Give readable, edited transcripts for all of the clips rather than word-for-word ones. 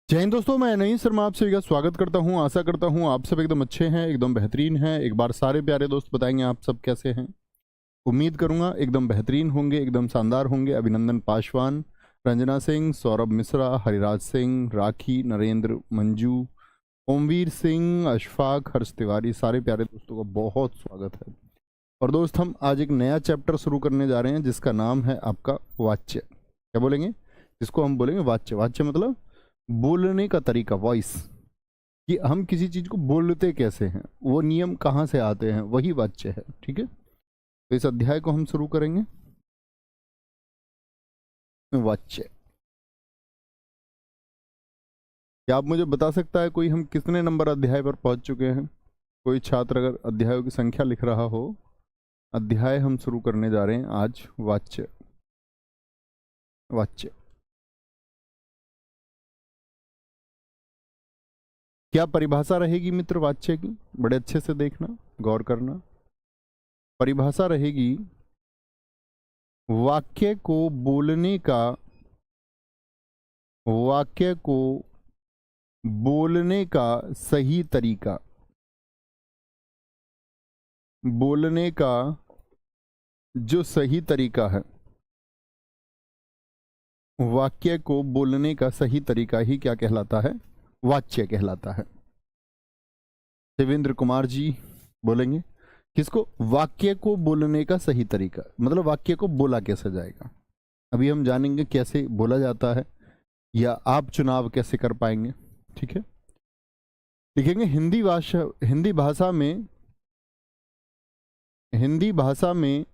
जय हिंद दोस्तों, मैं नईम शर्मा आप सभी का स्वागत करता हूं। आशा करता हूं आप सब एकदम अच्छे हैं, एकदम बेहतरीन हैं। एक बार सारे प्यारे दोस्त बताएंगे आप सब कैसे हैं। उम्मीद करूंगा एकदम बेहतरीन होंगे, एकदम शानदार होंगे। अभिनंदन पासवान, रंजना सिंह, सौरभ मिश्रा, हरिराज सिंह, राखी, नरेंद्र, मंजू, ओमवीर सिंह, अशफाक, हर्ष तिवारी, सारे प्यारे दोस्तों का बहुत स्वागत है। और दोस्त, हम आज एक नया चैप्टर शुरू करने जा रहे हैं जिसका नाम है आपका वाच्य। क्या बोलेंगे? जिसको हम बोलेंगे वाच्य। वाच्य मतलब बोलने का तरीका, वॉइस, कि हम किसी चीज को बोलते कैसे हैं, वो नियम कहाँ से आते हैं, वही वाच्य है। ठीक है, तो इस अध्याय को हम शुरू करेंगे। वाच्य, क्या आप मुझे बता सकता है कोई हम कितने नंबर अध्याय पर पहुंच चुके हैं? कोई छात्र अगर अध्यायों की संख्या लिख रहा हो। अध्याय हम शुरू करने जा रहे हैं आज वाच्य। वाच्य, क्या परिभाषा रहेगी मित्र वाच्य की? बड़े अच्छे से देखना, गौर करना। परिभाषा रहेगी वाक्य को बोलने का, वाक्य को बोलने का सही तरीका। बोलने का जो सही तरीका है, वाक्य को बोलने का सही तरीका ही क्या कहलाता है? वाच्य कहलाता है। देवेंद्र कुमार जी बोलेंगे किसको? वाक्य को बोलने का सही तरीका मतलब वाक्य को बोला कैसे जाएगा। अभी हम जानेंगे कैसे बोला जाता है, या आप चुनाव कैसे कर पाएंगे। ठीक है, लिखेंगे हिंदी भाषा, हिंदी भाषा में, हिंदी भाषा में,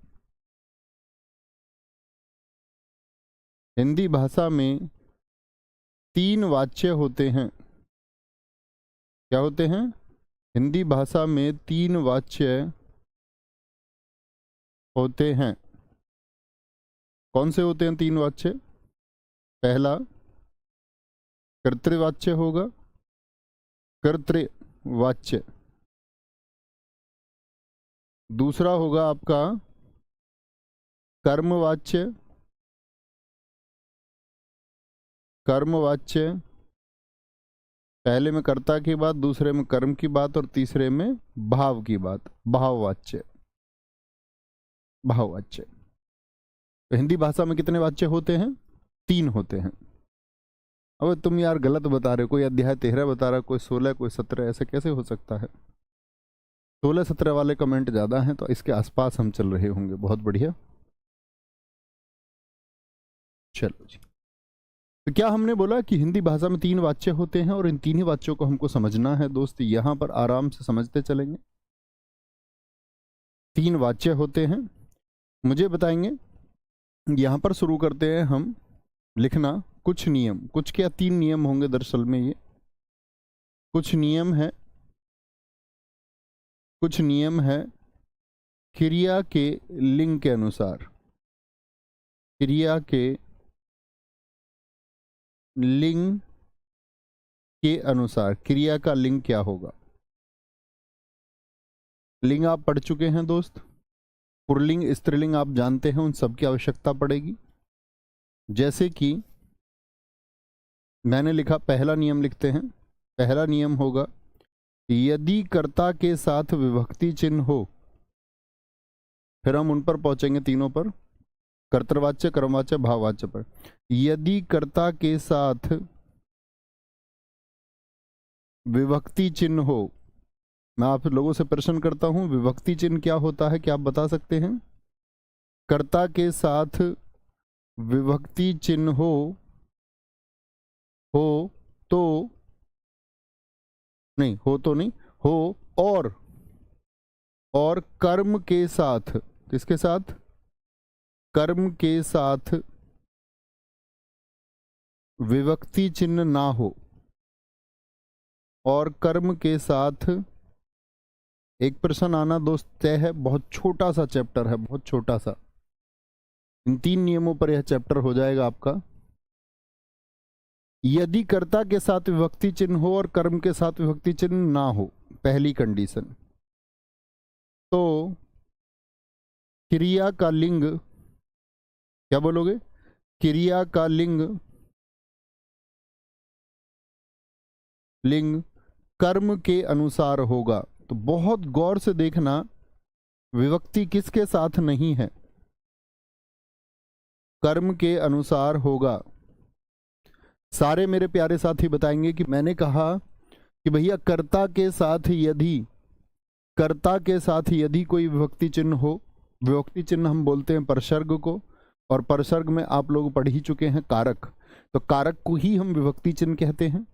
हिंदी भाषा में तीन वाच्य होते हैं। क्या होते हैं? हिंदी भाषा में तीन वाच्य होते हैं। कौन से होते हैं तीन वाच्य? पहला कर्तृवाच्य होगा, कर्तृवाच्य। दूसरा होगा आपका कर्मवाच्य, कर्मवाच्य। पहले में कर्ता की बात, दूसरे में कर्म की बात, और तीसरे में भाव की बात, भाववाच्य। भाववाच्य। तो हिंदी भाषा में कितने वाच्य होते हैं? तीन होते हैं। अब तुम यार गलत बता रहे हो, कोई अध्याय 13 बता रहा है, कोई 16, कोई 17, ऐसे कैसे हो सकता है? 16-17 वाले कमेंट ज्यादा हैं, तो इसके आसपास हम चल रहे होंगे। बहुत बढ़िया, चलो जी। तो क्या हमने बोला कि हिंदी भाषा में तीन वाच्य होते हैं, और इन तीन ही वाच्यों को हमको समझना है दोस्त। यहां पर आराम से समझते चलेंगे। तीन वाच्य होते हैं, मुझे बताएंगे। यहां पर शुरू करते हैं हम लिखना कुछ नियम। कुछ क्या, तीन नियम होंगे दरअसल में। ये कुछ नियम है, कुछ नियम है क्रिया के लिंग के अनुसार। क्रिया के लिंग के अनुसार क्रिया का लिंग क्या होगा? लिंग आप पढ़ चुके हैं दोस्त। पुल्लिंग, स्त्रीलिंग आप जानते हैं, उन सब की आवश्यकता पड़ेगी। जैसे कि मैंने लिखा, पहला नियम लिखते हैं। पहला नियम होगा यदि कर्ता के साथ विभक्ति चिन्ह हो, फिर हम उन पर पहुंचेंगे तीनों पर, कर्तृवाच्य, कर्मवाच्य, भाववाच्य पर। यदि कर्ता के साथ विभक्ति चिन्ह हो, मैं आप लोगों से प्रश्न करता हूं, विभक्ति चिन्ह क्या होता है? क्या आप बता सकते हैं? कर्ता के साथ विभक्ति चिन्ह हो तो, नहीं हो तो नहीं, हो और कर्म के साथ, किसके साथ? कर्म के साथ विभक्ति चिन्ह ना हो, और कर्म के साथ एक प्रश्न आना दोस्त तय है। बहुत छोटा सा चैप्टर है, बहुत छोटा सा। इन तीन नियमों पर यह चैप्टर हो जाएगा आपका। यदि कर्ता के साथ विभक्ति चिन्ह हो और कर्म के साथ विभक्ति चिन्ह ना हो, पहली कंडीशन, तो क्रिया का लिंग, क्या बोलोगे? क्रिया का लिंग लिंग कर्म के अनुसार होगा। तो बहुत गौर से देखना, विभक्ति किसके साथ नहीं है, कर्म के अनुसार होगा। सारे मेरे प्यारे साथी बताएंगे कि मैंने कहा कि भैया कर्ता के साथ यदि, कर्ता के साथ यदि कोई विभक्ति चिन्ह हो, विभक्ति चिन्ह हम बोलते हैं परसर्ग को, और परसर्ग में आप लोग पढ़ ही चुके हैं कारक, तो कारक को ही हम विभक्ति चिन्ह कहते हैं।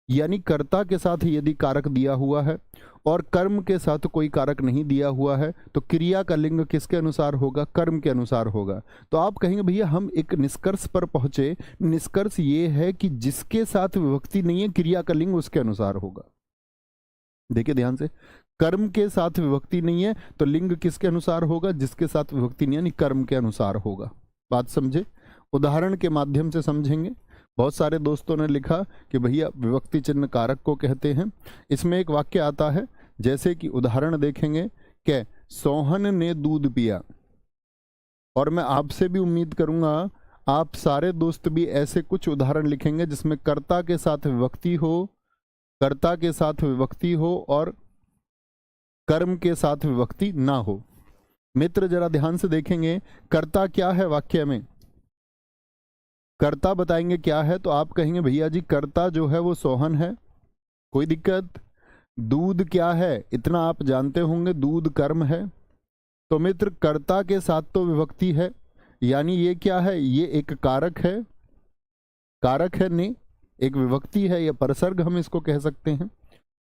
यानी कर्ता के साथ यदि कारक दिया हुआ है और कर्म के साथ कोई कारक नहीं दिया हुआ है, तो क्रिया का लिंग किसके अनुसार होगा, कर्म के अनुसार होगा। तो आप कहेंगे भैया हम एक निष्कर्ष पर पहुंचे, निष्कर्ष ये है कि जिसके साथ विभक्ति नहीं है क्रिया का लिंग उसके अनुसार होगा। देखिए ध्यान से, कर्म के साथ विभक्ति नहीं है तो लिंग किसके अनुसार होगा, जिसके साथ विभक्ति नहीं है यानी कर्म के अनुसार होगा। बात समझे, उदाहरण के माध्यम से समझेंगे। बहुत सारे दोस्तों ने लिखा कि भैया विभक्ति चिन्ह कारक को कहते हैं। इसमें एक वाक्य आता है, जैसे कि उदाहरण देखेंगे कि सोहन ने दूध पिया, और मैं आपसे भी उम्मीद करूंगा आप सारे दोस्त भी ऐसे कुछ उदाहरण लिखेंगे जिसमें कर्ता के साथ विभक्ति हो, कर्ता के साथ विभक्ति हो और कर्म के साथ विभक्ति ना हो। मित्र जरा ध्यान से देखेंगे, कर्ता क्या है वाक्य में, कर्ता बताएंगे क्या है, तो आप कहेंगे भैया जी कर्ता जो है वो सोहन है, कोई दिक्कत। दूध क्या है, इतना आप जानते होंगे, दूध कर्म है। तो मित्र कर्ता के साथ तो विभक्ति है, यानी ये क्या है, ये एक कारक है, कारक है नहीं, एक विभक्ति है, या परसर्ग हम इसको कह सकते हैं,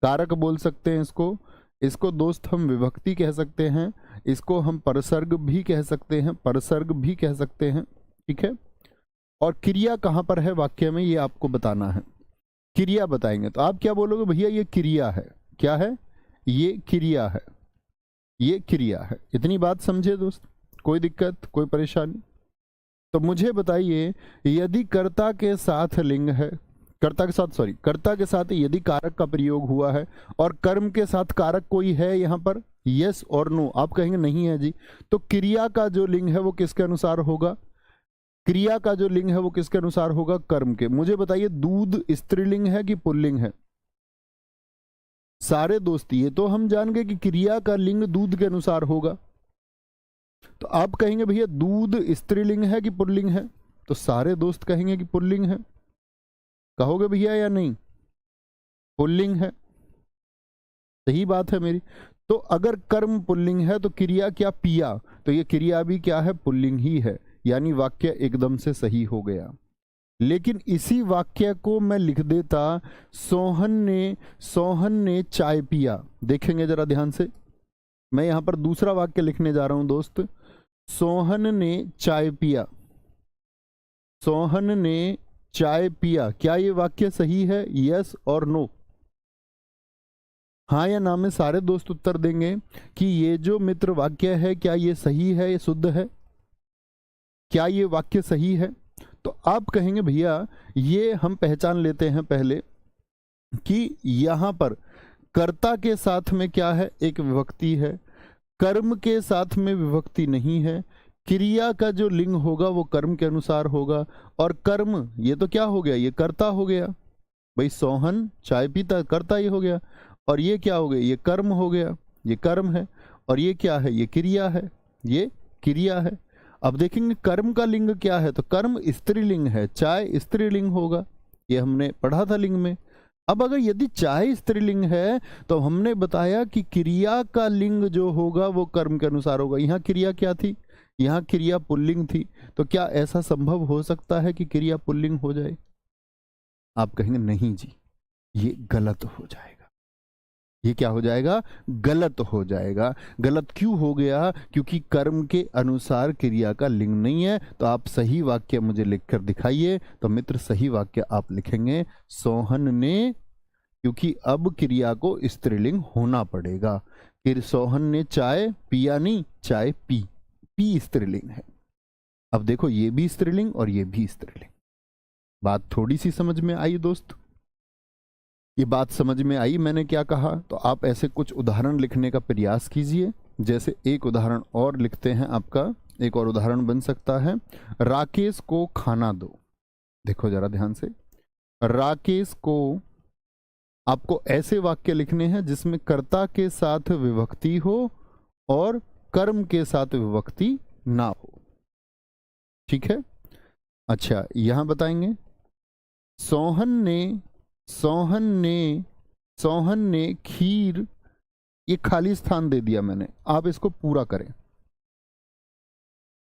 कारक बोल सकते हैं इसको, इसको दोस्त हम विभक्ति कह सकते हैं, इसको हम परसर्ग भी कह सकते हैं, परसर्ग भी कह सकते हैं, ठीक है। और क्रिया कहाँ पर है वाक्य में, ये आपको बताना है, क्रिया बताएंगे। तो आप क्या बोलोगे, भैया ये क्रिया है, क्या है, ये क्रिया है, ये क्रिया है। इतनी बात समझे दोस्त, कोई दिक्कत, कोई परेशानी? तो मुझे बताइए, यदि कर्ता के साथ लिंग है, कर्ता के साथ, सॉरी, कर्ता के साथ यदि कारक का प्रयोग हुआ है और कर्म के साथ कारक कोई है यहाँ पर, यस और नो, आप कहेंगे नहीं है जी, तो क्रिया का जो लिंग है वो किसके अनुसार होगा, क्रिया का जो लिंग है वो किसके अनुसार होगा, कर्म के। मुझे बताइए दूध स्त्रीलिंग है कि पुल्लिंग है? सारे दोस्त ये तो हम जान गए कि क्रिया का लिंग दूध के अनुसार होगा। तो आप कहेंगे भैया दूध स्त्रीलिंग है कि पुल्लिंग है, तो सारे दोस्त कहेंगे कि पुल्लिंग है। कहोगे भैया या नहीं, पुल्लिंग है, सही बात है मेरी। तो अगर कर्म पुल्लिंग है तो क्रिया क्या, पिया, तो ये क्रिया भी क्या है, पुल्लिंग ही है, यानी वाक्य एकदम से सही हो गया। लेकिन इसी वाक्य को मैं लिख देता, सोहन ने चाय पिया। देखेंगे जरा ध्यान से, मैं यहां पर दूसरा वाक्य लिखने जा रहा हूं दोस्त, सोहन ने चाय पिया, सोहन ने चाय पिया। क्या ये वाक्य सही है, यस और नो? हाँ या ना में सारे दोस्त उत्तर देंगे कि ये जो मित्र वाक्य है क्या ये सही है, ये शुद्ध है, क्या ये वाक्य सही है? तो आप कहेंगे भैया ये हम पहचान लेते हैं पहले कि यहां पर कर्ता के साथ में क्या है, एक विभक्ति है, कर्म के साथ में विभक्ति नहीं है, क्रिया का जो लिंग होगा वो कर्म के अनुसार होगा, और कर्म ये तो क्या हो गया, ये कर्ता हो गया भाई, सोहन चाय पीता, कर्ता ये हो गया, और ये क्या हो गया, ये कर्म हो गया, ये कर्म है, और ये क्या है, ये क्रिया है, ये क्रिया है। अब देखेंगे कर्म का लिंग क्या है, तो कर्म स्त्रीलिंग है, चाय स्त्रीलिंग होगा, ये हमने पढ़ा था लिंग में। अब अगर यदि चाय स्त्रीलिंग है तो हमने बताया कि क्रिया का लिंग जो होगा वो कर्म के अनुसार होगा। यहाँ क्रिया क्या थी, यहाँ क्रिया पुल्लिंग थी, तो क्या ऐसा संभव हो सकता है कि क्रिया पुल्लिंग हो जाए? आप कहेंगे नहीं जी, ये गलत हो जाएगा। ये क्या हो जाएगा, गलत हो जाएगा। गलत क्यों हो गया, क्योंकि कर्म के अनुसार क्रिया का लिंग नहीं है। तो आप सही वाक्य मुझे लिखकर दिखाइए। तो मित्र सही वाक्य आप लिखेंगे सोहन ने, क्योंकि अब क्रिया को स्त्रीलिंग होना पड़ेगा। फिर सोहन ने चाय पिया नहीं, चाय पी, पी स्त्रीलिंग है। अब देखो ये भी स्त्रीलिंग और ये भी स्त्रीलिंग। बात थोड़ी सी समझ में आई दोस्त, ये बात समझ में आई मैंने क्या कहा? तो आप ऐसे कुछ उदाहरण लिखने का प्रयास कीजिए। जैसे एक उदाहरण और लिखते हैं, आपका एक और उदाहरण बन सकता है, राकेश को खाना दो। देखो जरा ध्यान से, राकेश को आपको ऐसे वाक्य लिखने हैं जिसमें कर्ता के साथ विभक्ति हो और कर्म के साथ विभक्ति ना हो। ठीक है। अच्छा, यहां बताएंगे सोहन ने सोहन ने सोहन ने खीर, ये खाली स्थान दे दिया मैंने, आप इसको पूरा करें,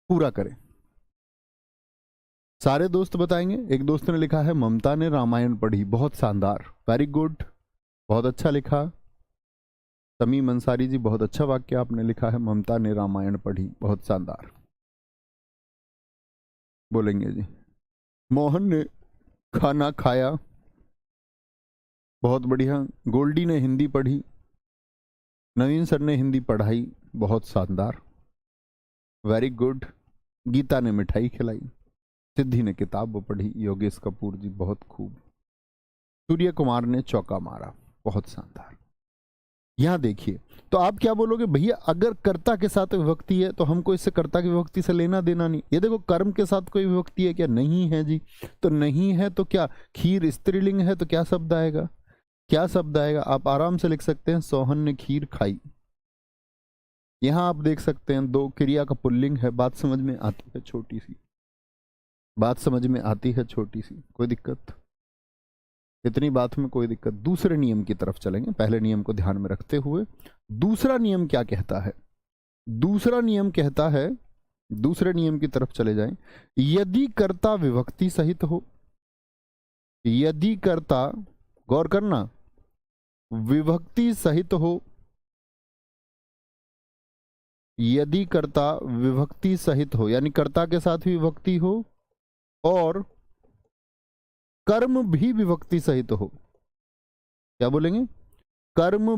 पूरा करें। सारे दोस्त बताएंगे। एक दोस्त ने लिखा है ममता ने रामायण पढ़ी, बहुत शानदार, वेरी गुड, बहुत अच्छा लिखा। तमीम अंसारी जी, बहुत अच्छा वाक्य आपने लिखा है, ममता ने रामायण पढ़ी, बहुत शानदार। बोलेंगे जी मोहन ने खाना खाया, बहुत बढ़िया। गोल्डी ने हिंदी पढ़ी, नवीन सर ने हिंदी पढ़ाई, बहुत शानदार, वेरी गुड। गीता ने मिठाई खिलाई, सिद्धि ने किताब पढ़ी, योगेश कपूर जी बहुत खूब। सूर्य कुमार ने चौका मारा, बहुत शानदार। यहां देखिए, तो आप क्या बोलोगे भैया, अगर कर्ता के साथ विभक्ति है तो हमको इससे कर्ता की विभक्ति से लेना देना नहीं। ये देखो कर्म के साथ कोई विभक्ति है क्या? नहीं है जी। तो नहीं है तो क्या, खीर स्त्रीलिंग है तो क्या शब्द आएगा? क्या शब्द आएगा? आप आराम से लिख सकते हैं सोहन ने खीर खाई। यहां आप देख सकते हैं दो क्रिया का पुल्लिंग है। बात समझ में आती है छोटी सी, बात समझ में आती है छोटी सी, कोई दिक्कत? इतनी बात में कोई दिक्कत? दूसरे नियम की तरफ चलेंगे, पहले नियम को ध्यान में रखते हुए। दूसरा नियम क्या कहता है? दूसरा नियम कहता है, दूसरे नियम की तरफ चले जाएं, यदि कर्ता विभक्ति सहित हो, यदि कर्ता, गौर करना, विभक्ति सहित हो, यदि कर्ता विभक्ति सहित हो, यानी कर्ता के साथ भी विभक्ति हो और कर्म भी विभक्ति सहित हो। क्या बोलेंगे? कर्म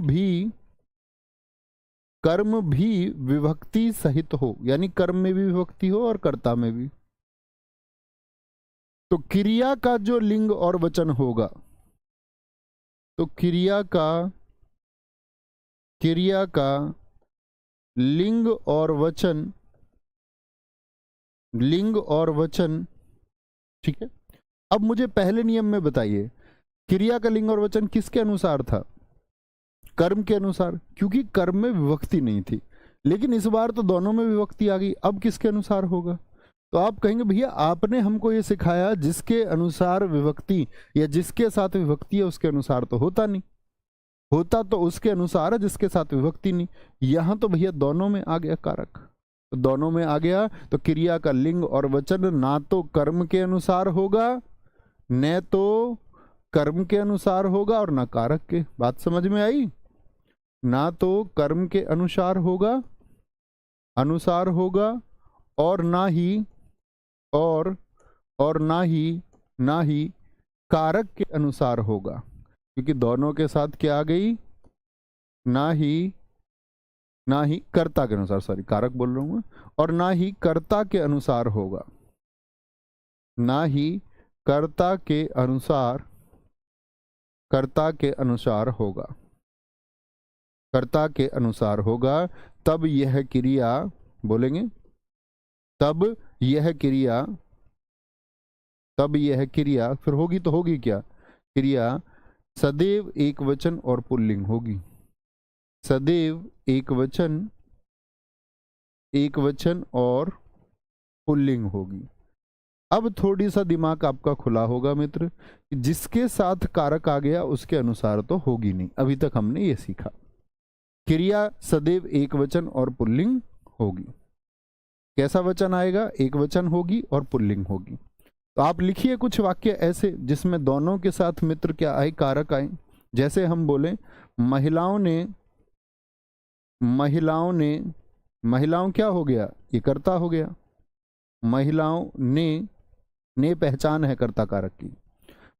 भी विभक्ति सहित हो, यानी कर्म में भी विभक्ति हो और कर्ता में भी। तो क्रिया का जो लिंग और वचन होगा, तो क्रिया का लिंग और वचन, ठीक है। अब मुझे पहले नियम में बताइए, क्रिया का लिंग और वचन किसके अनुसार था? कर्म के अनुसार, क्योंकि कर्म में विभक्ति नहीं थी। लेकिन इस बार तो दोनों में विभक्ति आ गई, अब किसके अनुसार होगा? तो आप कहेंगे भैया आपने हमको ये सिखाया जिसके अनुसार विभक्ति या जिसके साथ विभक्ति है उसके अनुसार तो होता नहीं, होता तो उसके अनुसार है जिसके साथ विभक्ति नहीं। यहां तो भैया दोनों में आ गया कारक, तो दोनों में आ गया, तो क्रिया का लिंग और वचन ना तो कर्म के अनुसार होगा, न तो कर्म के अनुसार होगा और ना कारक के। बात समझ में आई? ना तो कर्म के अनुसार होगा और ना ही कारक के अनुसार होगा, क्योंकि दोनों के साथ क्या आ गई? ना ही कर्ता के अनुसार, सॉरी कारक बोल रहा हूं, और ना ही कर्ता के अनुसार होगा, ना ही कर्ता के अनुसार होगा, कर्ता के अनुसार होगा। तब यह क्रिया, बोलेंगे तब यह क्रिया फिर होगी तो होगी क्या? क्रिया सदैव एक वचन और पुल्लिंग होगी, सदैव एक वचन और पुल्लिंग होगी। अब थोड़ी सा दिमाग आपका खुला होगा मित्र, जिसके साथ कारक आ गया उसके अनुसार तो होगी नहीं। अभी तक हमने ये सीखा, क्रिया सदैव एक वचन और पुल्लिंग होगी। कैसा वचन आएगा? एक वचन होगी और पुल्लिंग होगी। तो आप लिखिए कुछ वाक्य ऐसे जिसमें दोनों के साथ मित्र क्या आए? कारक आए। जैसे हम बोले महिलाओं क्या हो गया? ये कर्ता हो गया। महिलाओं ने पहचान है कर्ता कारक की।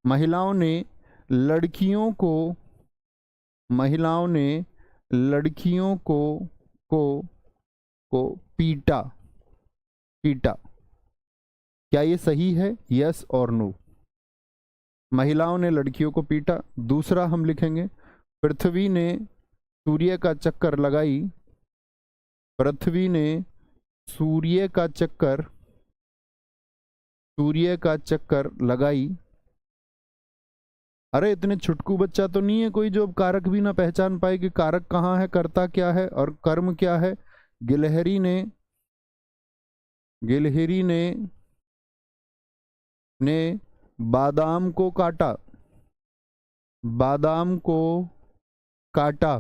महिलाओं ने लड़कियों को पीटा। क्या ये सही है? यस और नो। महिलाओं ने लड़कियों को पीटा। दूसरा हम लिखेंगे, पृथ्वी ने सूर्य का चक्कर लगाई। पृथ्वी ने सूर्य का चक्कर लगाई। अरे इतने छुटकू बच्चा तो नहीं है कोई जो अब कारक भी ना पहचान पाए कि कारक कहाँ है, कर्ता क्या है और कर्म क्या है। गिलहरी ने बादाम को काटा, बादाम को काटा,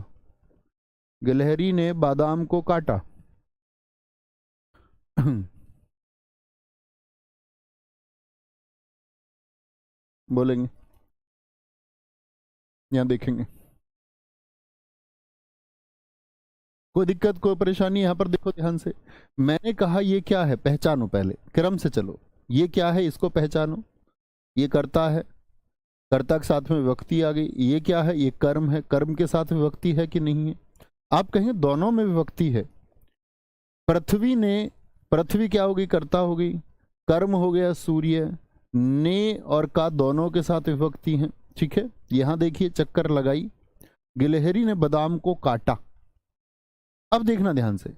गिलहरी ने बादाम को काटा। बोलेंगे, यहां देखेंगे। कोई दिक्कत कोई परेशानी? यहां पर देखो ध्यान से, मैंने कहा ये क्या है पहचानो, पहले क्रम से चलो। ये क्या है इसको पहचानो, ये कर्ता है, कर्ता के साथ में विभक्ति आ गई। ये क्या है, ये कर्म है, कर्म के साथ विभक्ति है कि नहीं है? आप कहेंगे दोनों में विभक्ति है। पृथ्वी ने, पृथ्वी क्या होगी, कर्ता होगी, कर्म हो गया सूर्य, ने और का दोनों के साथ विभक्ति है। ठीक है, यहां देखिए चक्कर लगाई, गिलहरी ने बादाम को काटा। अब देखना ध्यान से,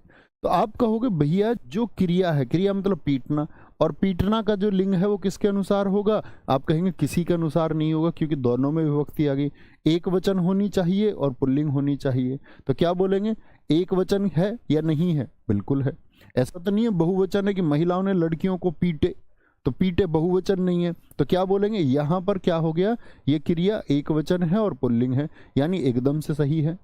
तो आप कहोगे भैया जो क्रिया है, क्रिया मतलब पीटना, और पीटना का जो लिंग है वो किसके अनुसार होगा? आप कहेंगे किसी के अनुसार नहीं होगा, क्योंकि दोनों में विभक्ति आ गई। एक वचन होनी चाहिए और पुल्लिंग होनी चाहिए। तो क्या बोलेंगे, एक वचन है या नहीं है? बिल्कुल है। ऐसा तो नहीं है बहुवचन है कि महिलाओं ने लड़कियों को पीटे, तो पीटे बहुवचन नहीं है। तो क्या बोलेंगे, यहां पर क्या हो गया, ये क्रिया एक वचन है और पुल्लिंग है, यानी एकदम से सही है।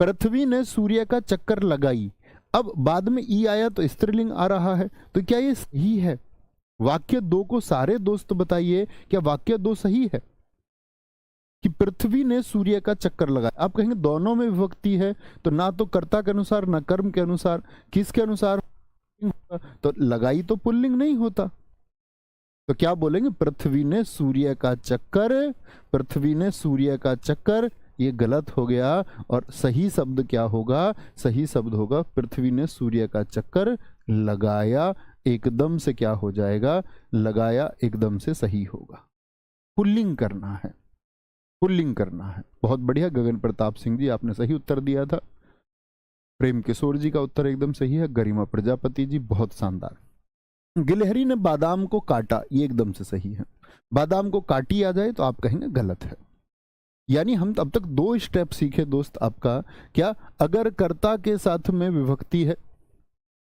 पृथ्वी ने सूर्य का चक्कर लगाई, अब बाद में ई आया तो स्त्रीलिंग आ रहा है, तो क्या ये सही है? वाक्य दो को सारे दोस्त बताइए, क्या वाक्य दो सही है कि पृथ्वी ने सूर्य का चक्कर लगाया? आप कहेंगे दोनों में विभक्ति है, तो ना तो कर्ता के अनुसार ना कर्म के अनुसार, किसके अनुसार? तो लगाई तो पुल्लिंग नहीं होता। तो क्या बोलेंगे, पृथ्वी ने सूर्य का चक्कर, पृथ्वी ने सूर्य का चक्कर, ये गलत हो गया। और सही शब्द क्या होगा, सही शब्द होगा पृथ्वी ने सूर्य का चक्कर लगाया। एकदम से क्या हो जाएगा, लगाया एकदम से सही होगा। पुल्लिंग करना है, पुल्लिंग करना है। बहुत बढ़िया गगन प्रताप सिंह जी, आपने सही उत्तर दिया था। प्रेम किशोर जी का उत्तर एकदम सही है। गरिमा प्रजापति जी, बहुत शानदार। गिलहरी ने बादाम को काटा, ये एकदम से सही है। बादाम को काटी आ जाए तो आप कहेंगे गलत है। यानी हम अब तक दो स्टेप सीखे दोस्त आपका, क्या? अगर कर्ता के साथ में विभक्ति है,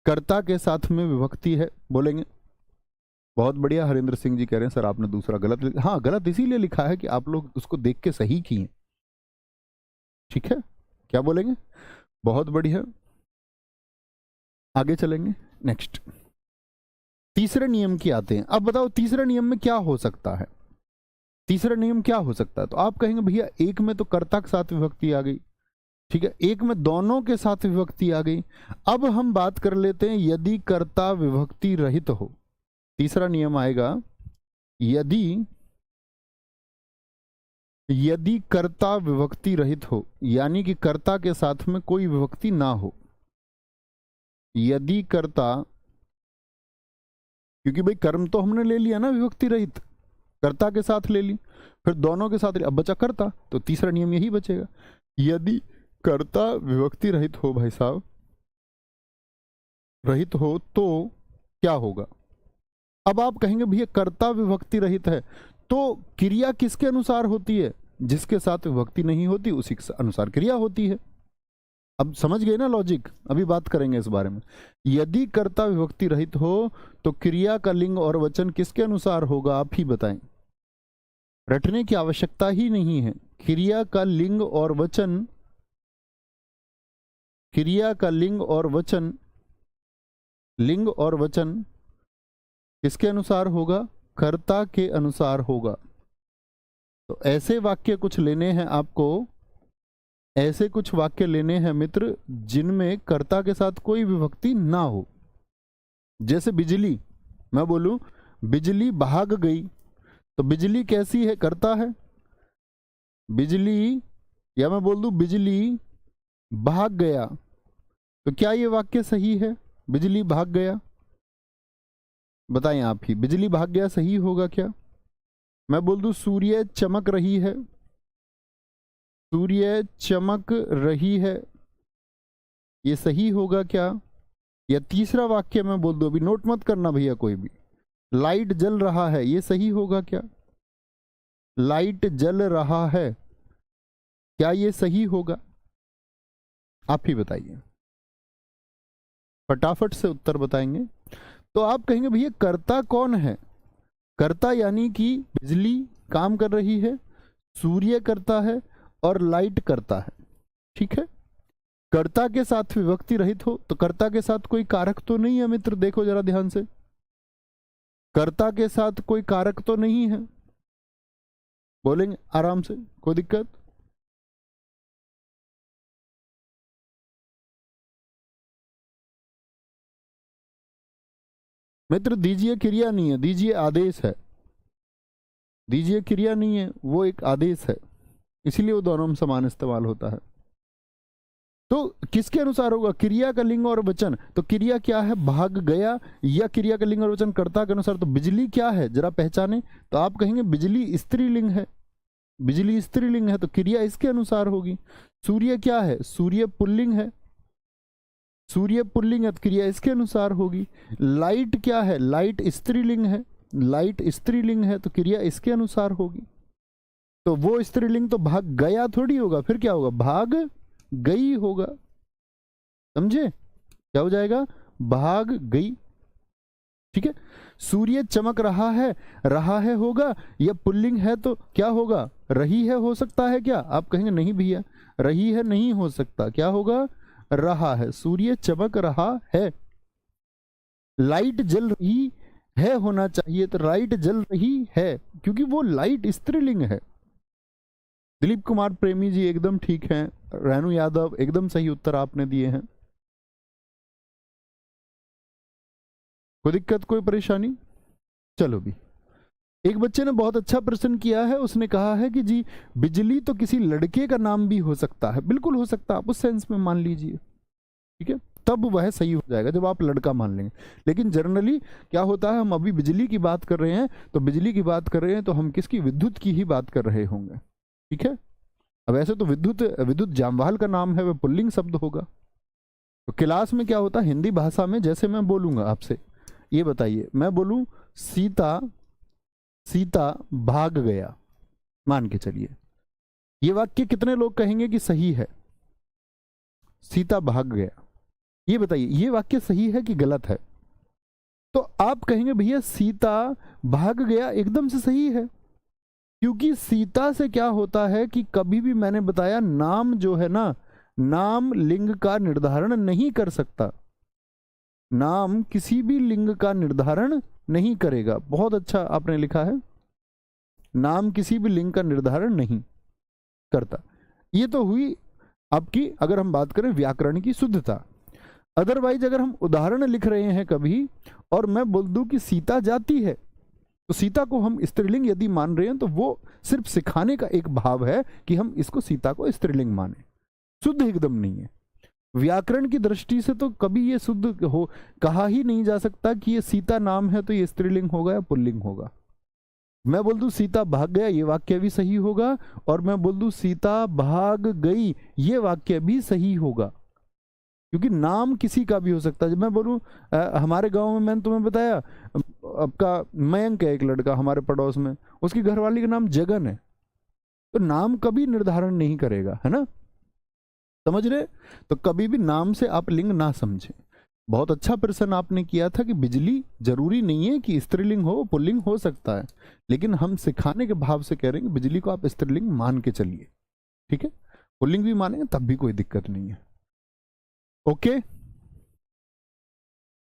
कर्ता के साथ में विभक्ति है, बोलेंगे। बहुत बढ़िया, हरिंद्र सिंह जी कह रहे हैं सर आपने दूसरा गलत लिखा। हाँ, गलत इसीलिए लिखा है कि आप लोग उसको देख के सही किए। ठीक है, क्या बोलेंगे? बहुत बढ़िया, आगे चलेंगे। नेक्स्ट, तीसरे नियम की आते हैं। अब बताओ तीसरे नियम में क्या हो सकता है, तीसरा नियम क्या हो सकता है? तो आप कहेंगे भैया एक में तो कर्ता के साथ विभक्ति आ गई, ठीक है, एक में दोनों के साथ विभक्ति आ गई। अब हम बात कर लेते हैं यदि कर्ता विभक्ति रहित हो। तीसरा नियम आएगा, यदि कर्ता विभक्ति रहित हो, यानी कि कर्ता के साथ में कोई विभक्ति ना हो। यदि कर्ता, क्योंकि भाई कर्म तो हमने ले लिया ना विभक्ति रहित, कर्ता के साथ ले ली, फिर दोनों के साथ ले, अब बचा कर्ता, तो तीसरा नियम यही बचेगा। यदि कर्ता विभक्ति रहित हो, भाई साहब रहित हो, तो क्या होगा? अब आप कहेंगे भैया कर्ता विभक्ति रहित है तो क्रिया किसके अनुसार होती है? जिसके साथ विभक्ति नहीं होती उसी के अनुसार क्रिया होती है। अब समझ गए ना लॉजिक? अभी बात करेंगे इस बारे में। यदि कर्ता विभक्ति रहित हो तो क्रिया का लिंग और वचन किसके अनुसार होगा, आप ही बताएं। रटने की आवश्यकता ही नहीं है। क्रिया का लिंग और वचन, क्रिया का लिंग और वचन, लिंग और वचन किसके अनुसार होगा? कर्ता के अनुसार होगा। तो ऐसे वाक्य कुछ लेने हैं आपको, ऐसे कुछ वाक्य लेने हैं मित्र जिनमें कर्ता के साथ कोई विभक्ति ना हो। जैसे बिजली, मैं बोलूं बिजली भाग गई, तो बिजली कैसी है? कर्ता है। बिजली, या मैं बोल दूं बिजली भाग गया, तो क्या ये वाक्य सही है? बिजली भाग गया, बताएं आप ही, बिजली भाग गया सही होगा क्या? मैं बोल दूं सूर्य चमक रही है, सूर्य चमक रही है, ये सही होगा क्या? या तीसरा वाक्य मैं बोल दूं, अभी नोट मत करना भैया कोई भी, लाइट जल रहा है, ये सही होगा क्या? लाइट जल रहा है, क्या ये सही होगा? आप ही बताइए, फटाफट से उत्तर बताएंगे। तो आप कहेंगे भैया कर्ता कौन है? कर्ता यानी कि बिजली काम कर रही है, सूर्य करता है और लाइट करता है। ठीक है, कर्ता के साथ विभक्ति रहित हो तो कर्ता के साथ कोई कारक तो नहीं है मित्र, देखो जरा ध्यान से, कर्ता के साथ कोई कारक तो नहीं है, बोलेंगे आराम से, कोई दिक्कत? मित्र दीजिए क्रिया नहीं है, दीजिए आदेश है, दीजिए क्रिया नहीं है, वो एक आदेश है, इसीलिए वो दोनों में समान इस्तेमाल होता है। तो किसके अनुसार होगा? क्रिया का लिंग और वचन। तो क्रिया क्या है? भाग गया, या क्रिया का लिंग और वचन कर्ता के अनुसार। तो बिजली क्या है जरा पहचाने, तो आप कहेंगे बिजली स्त्रीलिंग है, बिजली स्त्रीलिंग है तो क्रिया इसके अनुसार होगी। सूर्य क्या है? सूर्य पुल्लिंग है, सूर्य पुल्लिंग है तो क्रिया इसके अनुसार होगी। लाइट क्या है? लाइट स्त्रीलिंग है, लाइट स्त्रीलिंग है तो क्रिया इसके अनुसार होगी। तो वो स्त्रीलिंग तो भाग गया थोड़ी होगा, फिर क्या होगा? भाग गई होगा, समझे? क्या हो जाएगा? भाग गई। ठीक है, सूर्य चमक रहा है होगा, या पुल्लिंग है तो क्या होगा? रही है हो सकता है क्या? आप कहेंगे नहीं भैया, रही है नहीं हो सकता, क्या होगा? रहा है। सूर्य चमक रहा है। लाइट जल रही है होना चाहिए, तो लाइट जल रही है, क्योंकि वो लाइट स्त्रीलिंग है। दिलीप कुमार प्रेमी जी एकदम ठीक हैं, रेणु यादव एकदम सही उत्तर आपने दिए हैं। कोई दिक्कत, कोई परेशानी? चलो भी, एक बच्चे ने बहुत अच्छा प्रश्न किया है, उसने कहा है कि जी बिजली तो किसी लड़के का नाम भी हो सकता है। बिल्कुल हो सकता है, आप उस सेंस में मान लीजिए, ठीक है, तब वह सही हो जाएगा जब आप लड़का मान लेंगे। लेकिन जनरली क्या होता है, हम अभी बिजली की बात कर रहे हैं, तो बिजली की बात कर रहे हैं तो हम किसकी? विद्युत की ही बात कर रहे होंगे। ठीक है, अब ऐसे तो विद्युत जामवाल का नाम है, वह पुल्लिंग शब्द होगा। तो क्लास में क्या होता है, हिंदी भाषा में जैसे मैं बोलूंगा आपसे, ये बताइए, मैं बोलूं सीता भाग गया, मान के चलिए, ये वाक्य कितने लोग कहेंगे कि सही है? सीता भाग गया, ये बताइए ये वाक्य सही है कि गलत है? तो आप कहेंगे भैया सीता भाग गया एकदम से सही है, क्योंकि सीता से क्या होता है कि कभी भी मैंने बताया नाम जो है ना, नाम लिंग का निर्धारण नहीं कर सकता, नाम किसी भी लिंग का निर्धारण नहीं करेगा। बहुत अच्छा आपने लिखा है, नाम किसी भी लिंग का निर्धारण नहीं करता। ये तो हुई आपकी, अगर हम बात करें व्याकरण की शुद्धता। अदरवाइज अगर हम उदाहरण लिख रहे हैं कभी और मैं बोल दूं कि सीता जाती है, तो सीता को हम स्त्रीलिंग यदि मान रहे हैं तो वो सिर्फ सिखाने का एक भाव है कि हम इसको सीता को स्त्रीलिंग माने, शुद्ध एकदम नहीं है। व्याकरण की दृष्टि से तो कभी ये शुद्ध हो कहा ही नहीं जा सकता कि ये सीता नाम है तो ये स्त्रीलिंग होगा या पुल्लिंग होगा। मैं बोल दूं सीता भाग गया, ये वाक्य भी सही होगा, और मैं बोल दूं सीता भाग गई, ये वाक्य भी सही होगा, क्योंकि नाम किसी का भी हो सकता है। जब मैं बोलूं हमारे गांव में, मैंने तुम्हें बताया, आपका मयंक है एक लड़का हमारे पड़ोस में, उसकी घरवाली का नाम जगन है, तो नाम कभी निर्धारण नहीं करेगा, है ना, समझ रहे? तो कभी भी नाम से आप लिंग ना समझें। बहुत अच्छा प्रश्न आपने किया था कि बिजली जरूरी नहीं है कि स्त्रीलिंग हो, पुल्लिंग हो सकता है, लेकिन हम सिखाने के भाव से कह रहे हैं कि बिजली को आप स्त्रीलिंग मान के चलिए, ठीक है, पुल्लिंग भी मानेंगे तब भी कोई दिक्कत नहीं है। ओके,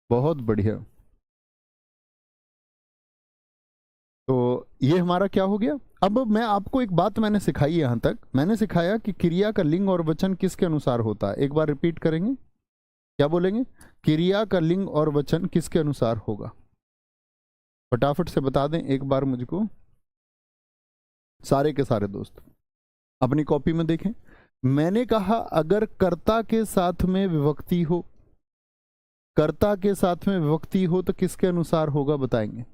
बहुत बढ़िया। तो ये हमारा क्या हो गया? अब मैं आपको एक बात मैंने सिखाई, यहां तक मैंने सिखाया कि क्रिया का लिंग और वचन किसके अनुसार होता है। एक बार रिपीट करेंगे, क्या बोलेंगे? क्रिया का लिंग और वचन किसके अनुसार होगा? फटाफट से बता दें एक बार मुझको, सारे के सारे दोस्त अपनी कॉपी में देखें। मैंने कहा अगर कर्ता के साथ में विभक्ति हो, कर्ता के साथ में विभक्ति हो तो किसके अनुसार होगा बताएंगे?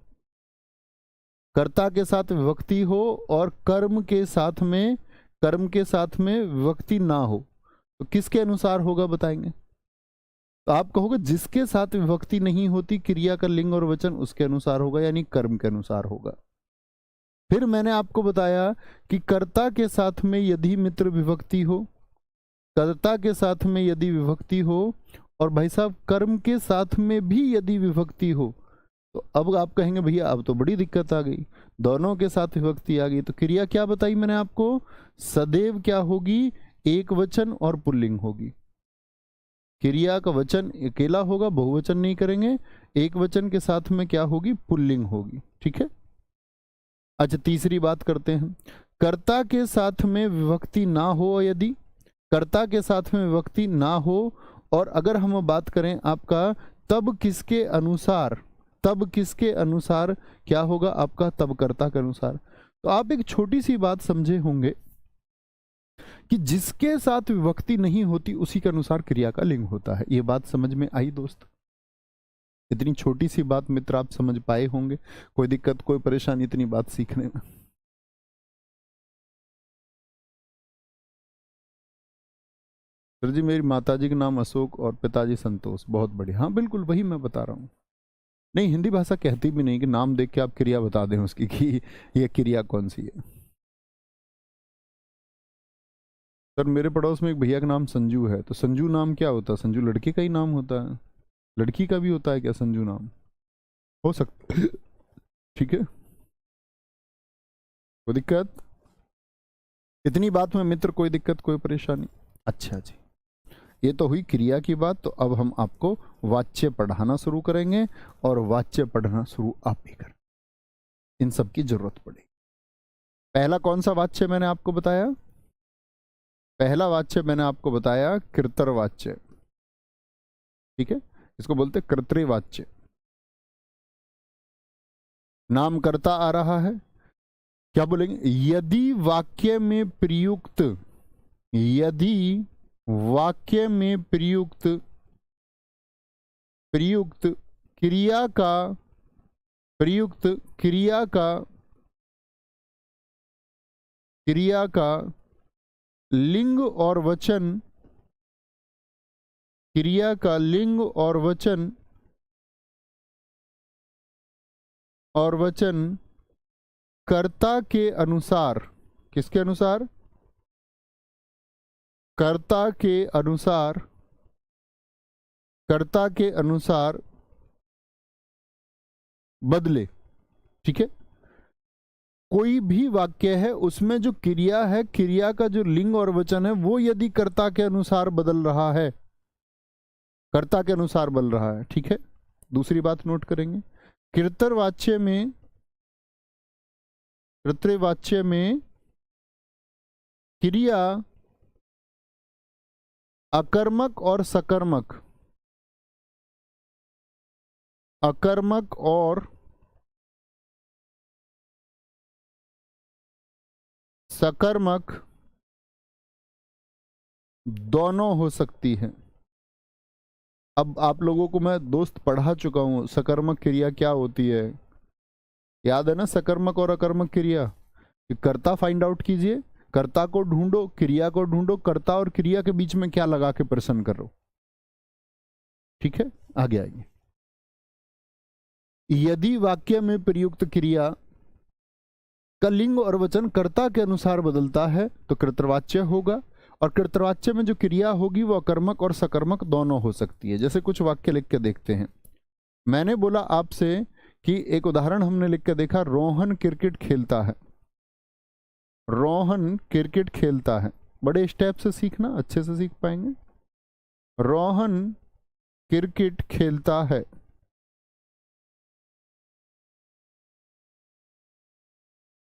कर्ता के साथ विभक्ति हो और कर्म के साथ में विभक्ति ना हो तो किसके अनुसार होगा बताएंगे? तो आप कहोगे जिसके साथ विभक्ति नहीं होती क्रिया का लिंग और वचन उसके अनुसार होगा, यानी कर्म के अनुसार होगा। फिर मैंने आपको बताया कि कर्ता के साथ में यदि मित्र विभक्ति हो, कर्ता के साथ में यदि विभक्ति हो, और भाई साहब कर्म के साथ में भी यदि विभक्ति हो, तो अब आप कहेंगे भैया अब तो बड़ी दिक्कत आ गई, दोनों के साथ विभक्ति आ गई। तो क्रिया क्या बताई मैंने आपको, सदैव क्या होगी, एक वचन और पुल्लिंग होगी। क्रिया का वचन अकेला होगा, बहुवचन नहीं करेंगे, एक वचन के साथ में क्या होगी, पुल्लिंग होगी। ठीक है। अच्छा, तीसरी बात करते हैं, कर्ता के साथ में विभक्ति ना हो, यदि कर्ता के साथ में विभक्ति ना हो, और अगर हम बात करें आपका तब किसके अनुसार, तब किसके अनुसार क्या होगा आपका, तब कर्ता के अनुसार। तो आप एक छोटी सी बात समझे होंगे कि जिसके साथ विभक्ति नहीं होती उसी के अनुसार क्रिया का लिंग होता है। ये बात समझ में आई दोस्त? इतनी छोटी सी बात मित्र आप समझ पाए होंगे। कोई दिक्कत, कोई परेशानी इतनी बात सीखने में? सर जी मेरी माताजी का नाम अशोक और पिताजी संतोष। बहुत बढ़िया, हाँ बिल्कुल वही मैं बता रहा हूँ। नहीं, हिंदी भाषा कहती भी नहीं कि नाम देख के आप क्रिया बता दें उसकी कि ये क्रिया कौन सी है। सर मेरे पड़ोस में एक भैया का नाम संजू है, तो संजू नाम क्या होता है? संजू लड़के का ही नाम होता है, लड़की का भी होता है क्या संजू नाम? हो सकता है। ठीक है, कोई दिक्कत? इतनी बात में मित्र कोई दिक्कत, कोई परेशानी? अच्छा जी, ये तो हुई क्रिया की बात। तो अब हम आपको वाच्य पढ़ाना शुरू करेंगे, और वाच्य पढ़ना शुरू आप भी करें, इन सब की जरूरत पड़ेगी। पहला कौन सा वाच्य मैंने आपको बताया? पहला वाच्य मैंने आपको बताया कृतर्वाच्य। ठीक है, इसको बोलते कर्तृवाच्य। नाम कर्ता आ रहा है, क्या बोलेंगे? यदि वाक्य में प्रयुक्त, यदि वाक्य में प्रयुक्त प्रयुक्त क्रिया का, प्रयुक्त क्रिया का, क्रिया का लिंग और वचन, क्रिया का लिंग और वचन, और वचन कर्ता के अनुसार, किसके अनुसार? कर्ता के अनुसार, कर्ता के अनुसार बदले। ठीक है, कोई भी वाक्य है उसमें जो क्रिया है, क्रिया का जो लिंग और वचन है वो यदि कर्ता के अनुसार बदल रहा है, कर्ता के अनुसार बदल रहा है। ठीक है, दूसरी बात नोट करेंगे, कृतर्वाच्य में, कृतर्वाच्य में क्रिया अकर्मक और सकर्मक, अकर्मक और सकर्मक दोनों हो सकती है। अब आप लोगों को मैं दोस्त पढ़ा चुका हूं सकर्मक क्रिया क्या होती है, याद है ना? सकर्मक और अकर्मक क्रिया, कर्ता फाइंड आउट कीजिए, कर्ता को ढूंढो, क्रिया को ढूंढो, कर्ता और क्रिया के बीच में क्या लगा के प्रश्न करो। ठीक है, आगे आइए। यदि वाक्य में प्रयुक्त क्रिया का लिंग और वचन कर्ता के अनुसार बदलता है तो कृतवाच्य होगा, और कृतवाच्य में जो क्रिया होगी वो अकर्मक और सकर्मक दोनों हो सकती है। जैसे कुछ वाक्य लिख के देखते हैं। मैंने बोला आपसे कि एक उदाहरण हमने लिख के देखा, रोहन क्रिकेट खेलता है, रोहन क्रिकेट खेलता है। बड़े स्टेप से सीखना, अच्छे से सीख पाएंगे। रोहन क्रिकेट खेलता है,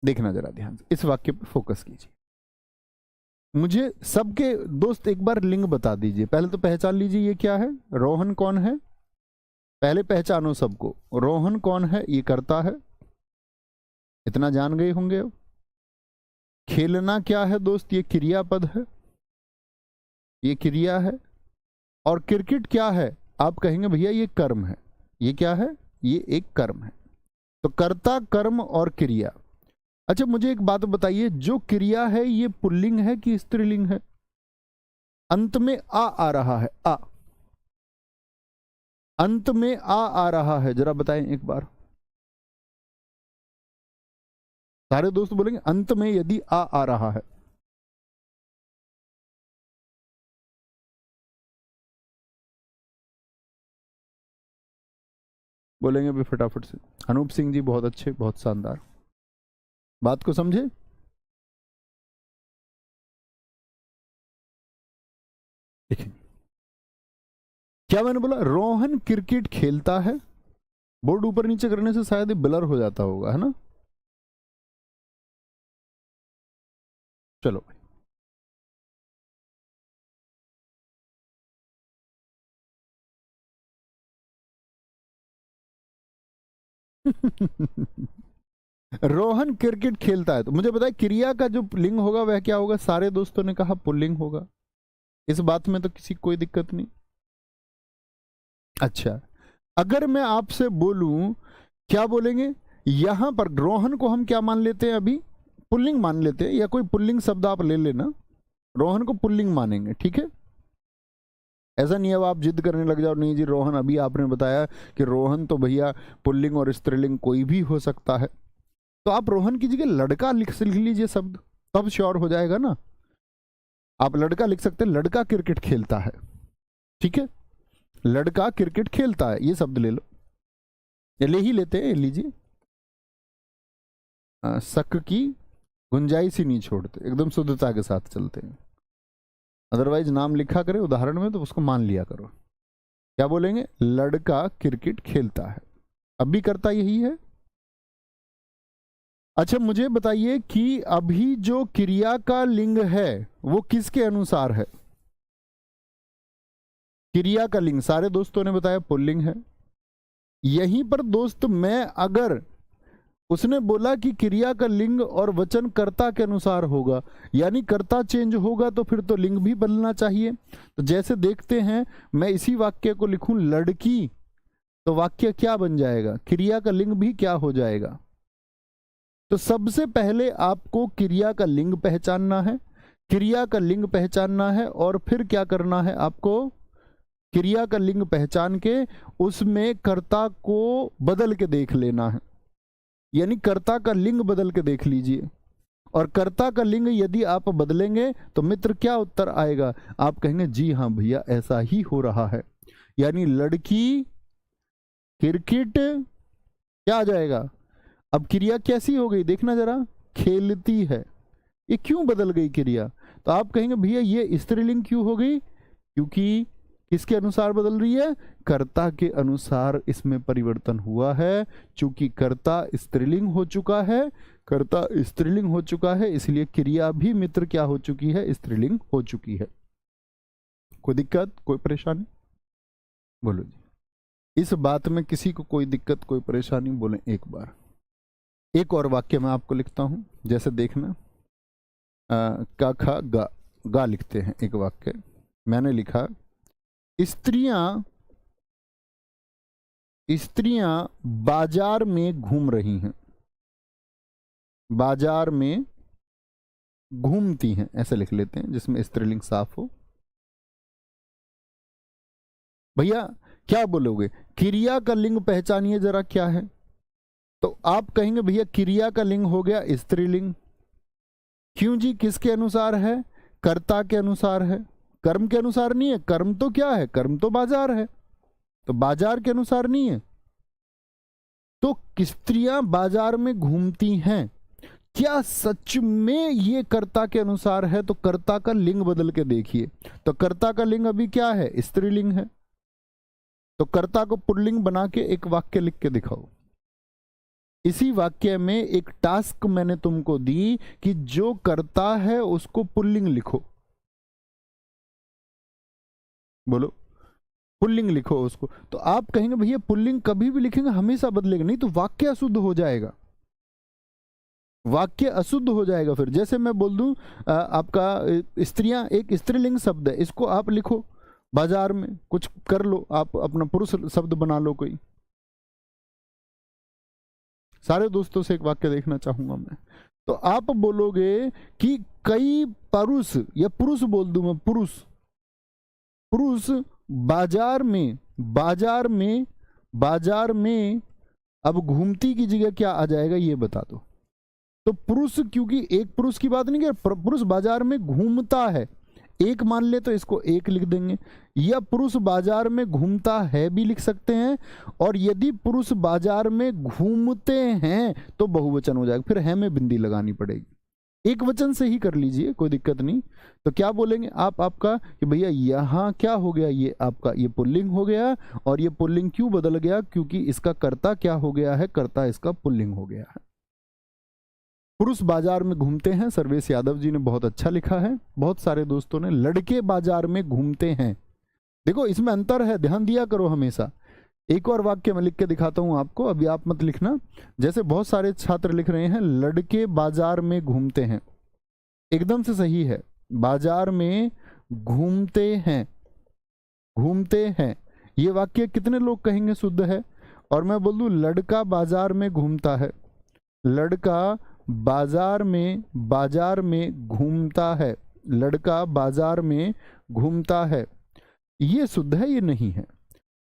देखना जरा ध्यान से, इस वाक्य पर फोकस कीजिए। मुझे सबके दोस्त एक बार लिंग बता दीजिए, पहले तो पहचान लीजिए ये क्या है, रोहन कौन है, पहले पहचानो सबको। रोहन कौन है, ये करता है, इतना जान गए होंगे। अब खेलना क्या है दोस्त, ये क्रियापद है, ये क्रिया है। और क्रिकेट क्या है, आप कहेंगे भैया ये कर्म है, ये क्या है, ये एक कर्म है। तो कर्ता, कर्म और क्रिया। अच्छा मुझे एक बात बताइए, जो क्रिया है ये पुल्लिंग है कि स्त्रीलिंग है? अंत में आ रहा है, आ, अंत में आ रहा है, जरा बताएं एक बार। सारे दोस्त बोलेंगे अंत में यदि आ रहा है। बोलेंगे भी फटाफट से। अनूप सिंह जी बहुत अच्छे, बहुत शानदार, बात को समझे। देखिए क्या मैंने बोला, रोहन क्रिकेट खेलता है। बोर्ड ऊपर नीचे करने से शायद ये ब्लर हो जाता होगा, है ना। चलो भाई रोहन क्रिकेट खेलता है, तो मुझे बताए क्रिया का जो लिंग होगा वह क्या होगा। सारे दोस्तों ने कहा पुल्लिंग होगा, इस बात में तो किसी कोई दिक्कत नहीं। अच्छा, अगर मैं आपसे बोलूं, क्या बोलेंगे, यहां पर रोहन को हम क्या मान लेते हैं, अभी पुल्लिंग मान लेते हैं, या कोई पुल्लिंग शब्द आप ले लेना, रोहन को पुल्लिंग मानेंगे, ठीक है। ऐसा नहीं है अब आप जिद करने लग जाओ, नहीं जी रोहन, अभी आपने बताया कि रोहन तो भैया पुल्लिंग और स्त्रीलिंग कोई भी हो सकता है, तो आप रोहन की जगह लड़का लिख लीजिए शब्द, तब श्योर हो जाएगा ना। आप लड़का लिख सकते हैं, लड़का क्रिकेट खेलता है, ठीक है, लड़का क्रिकेट खेलता है, ये शब्द ले लो, ये ले ही लेते हैं, लीजिए। शक की गुंजाइश ही नहीं छोड़ते, एकदम शुद्धता के साथ चलते हैं। अदरवाइज नाम लिखा करे उदाहरण में तो उसको मान लिया करो। क्या बोलेंगे, लड़का क्रिकेट खेलता है, अब भी करता यही है। अच्छा मुझे बताइए कि अभी जो क्रिया का लिंग है वो किसके अनुसार है। क्रिया का लिंग सारे दोस्तों ने बताया पुल्लिंग है। यहीं पर दोस्त मैं अगर उसने बोला कि क्रिया का लिंग और वचन कर्ता के अनुसार होगा, यानी कर्ता चेंज होगा तो फिर तो लिंग भी बदलना चाहिए। तो जैसे देखते हैं, मैं इसी वाक्य को लिखूं लड़की, तो वाक्य क्या बन जाएगा, क्रिया का लिंग भी क्या हो जाएगा। तो सबसे पहले आपको क्रिया का लिंग पहचानना है, क्रिया का लिंग पहचानना है, और फिर क्या करना है आपको, क्रिया का लिंग पहचान के उसमें कर्ता को बदल के देख लेना है, यानी कर्ता का लिंग बदल के देख लीजिए। और कर्ता का लिंग यदि आप बदलेंगे तो मित्र क्या उत्तर आएगा, आप कहेंगे जी हाँ भैया ऐसा ही हो रहा है, यानी लड़की क्रिकेट क्या आ जाएगा। अब क्रिया कैसी हो गई देखना जरा, खेलती है, ये क्यों बदल गई क्रिया, तो आप कहेंगे भैया ये स्त्रीलिंग क्यों हो गई, क्योंकि किसके अनुसार बदल रही है, कर्ता के अनुसार इसमें परिवर्तन हुआ है। चूंकि कर्ता स्त्रीलिंग हो चुका है, कर्ता स्त्रीलिंग हो चुका है, इसलिए क्रिया भी मित्र क्या हो चुकी है, स्त्रीलिंग हो चुकी है। कोई दिक्कत, कोई परेशानी, बोलो जी। इस बात में किसी को कोई दिक्कत कोई परेशानी, बोले एक बार। एक और वाक्य मैं आपको लिखता हूं, जैसे देखना, का खा गा, गा लिखते हैं एक वाक्य। मैंने लिखा स्त्रियां बाजार में घूम रही हैं, बाजार में घूमती हैं, ऐसे लिख लेते हैं जिसमें स्त्रीलिंग साफ हो। भैया क्या बोलोगे, क्रिया का लिंग पहचानिए जरा क्या है, तो आप कहेंगे भैया क्रिया का लिंग हो गया स्त्रीलिंग। क्यों जी, किसके अनुसार है, कर्ता के अनुसार है, कर्म के अनुसार नहीं है। कर्म तो क्या है, कर्म तो बाजार है, तो बाजार के अनुसार नहीं है। तो स्त्रियां बाजार में घूमती हैं, क्या सच में ये कर्ता के अनुसार है, तो कर्ता का लिंग बदल के देखिए, तो कर्ता का लिंग अभी क्या है, स्त्रीलिंग है, तो कर्ता को पुल्लिंग बना के एक वाक्य लिख के दिखाओ। इसी वाक्य में एक टास्क मैंने तुमको दी कि जो कर्ता है उसको पुल्लिंग लिखो, बोलो पुल्लिंग लिखो उसको। तो आप कहेंगे भैया पुल्लिंग कभी भी लिखेंगे हमेशा बदलेगा, नहीं तो वाक्य अशुद्ध हो जाएगा, वाक्य अशुद्ध हो जाएगा। फिर जैसे मैं बोल दूं आपका स्त्रियां एक स्त्रीलिंग शब्द है, इसको आप लिखो बाजार में, कुछ कर लो आप, अपना पुरुष शब्द बना लो कोई। सारे दोस्तों से एक वाक्य देखना चाहूंगा मैं, तो आप बोलोगे कि कई पुरुष, या पुरुष बोल दूं मैं, पुरुष पुरुष बाजार में, बाजार में, बाजार में, अब घूमती की जगह क्या आ जाएगा ये बता दो। तो पुरुष, क्योंकि एक पुरुष की बात नहीं कर, पुरुष बाजार में घूमता है, एक मान ले तो इसको एक लिख देंगे, या पुरुष बाजार में घूमता है भी लिख सकते हैं। और यदि पुरुष बाजार में घूमते हैं तो बहुवचन हो जाएगा, फिर है में बिंदी लगानी पड़ेगी। एक वचन से ही कर लीजिए, कोई दिक्कत नहीं। तो क्या बोलेंगे आप, आपका कि भैया यहाँ क्या हो गया, ये आपका ये पुल्लिंग हो गया। और ये पुल्लिंग क्यों बदल गया, क्योंकि इसका कर्ता क्या हो गया है, कर्ता इसका पुल्लिंग हो गया है। पुरुष बाजार में घूमते हैं, सर्वेश यादव जी ने बहुत अच्छा लिखा है। बहुत सारे दोस्तों ने लड़के बाजार में घूमते हैं। देखो इसमें अंतर है, ध्यान दिया करो हमेशा। एक और वाक्य मैं लिख के दिखाता हूं आपको, अभी आप मत लिखना। जैसे बहुत सारे छात्र लिख रहे हैं लड़के बाजार में घूमते हैं, एकदम से सही है, बाजार में घूमते हैं, घूमते हैं। ये वाक्य कितने लोग कहेंगे शुद्ध है? और मैं बोल दूं लड़का बाजार में घूमता है, लड़का बाजार में घूमता है, लड़का बाजार में घूमता है। ये शुद्ध है, ये नहीं है,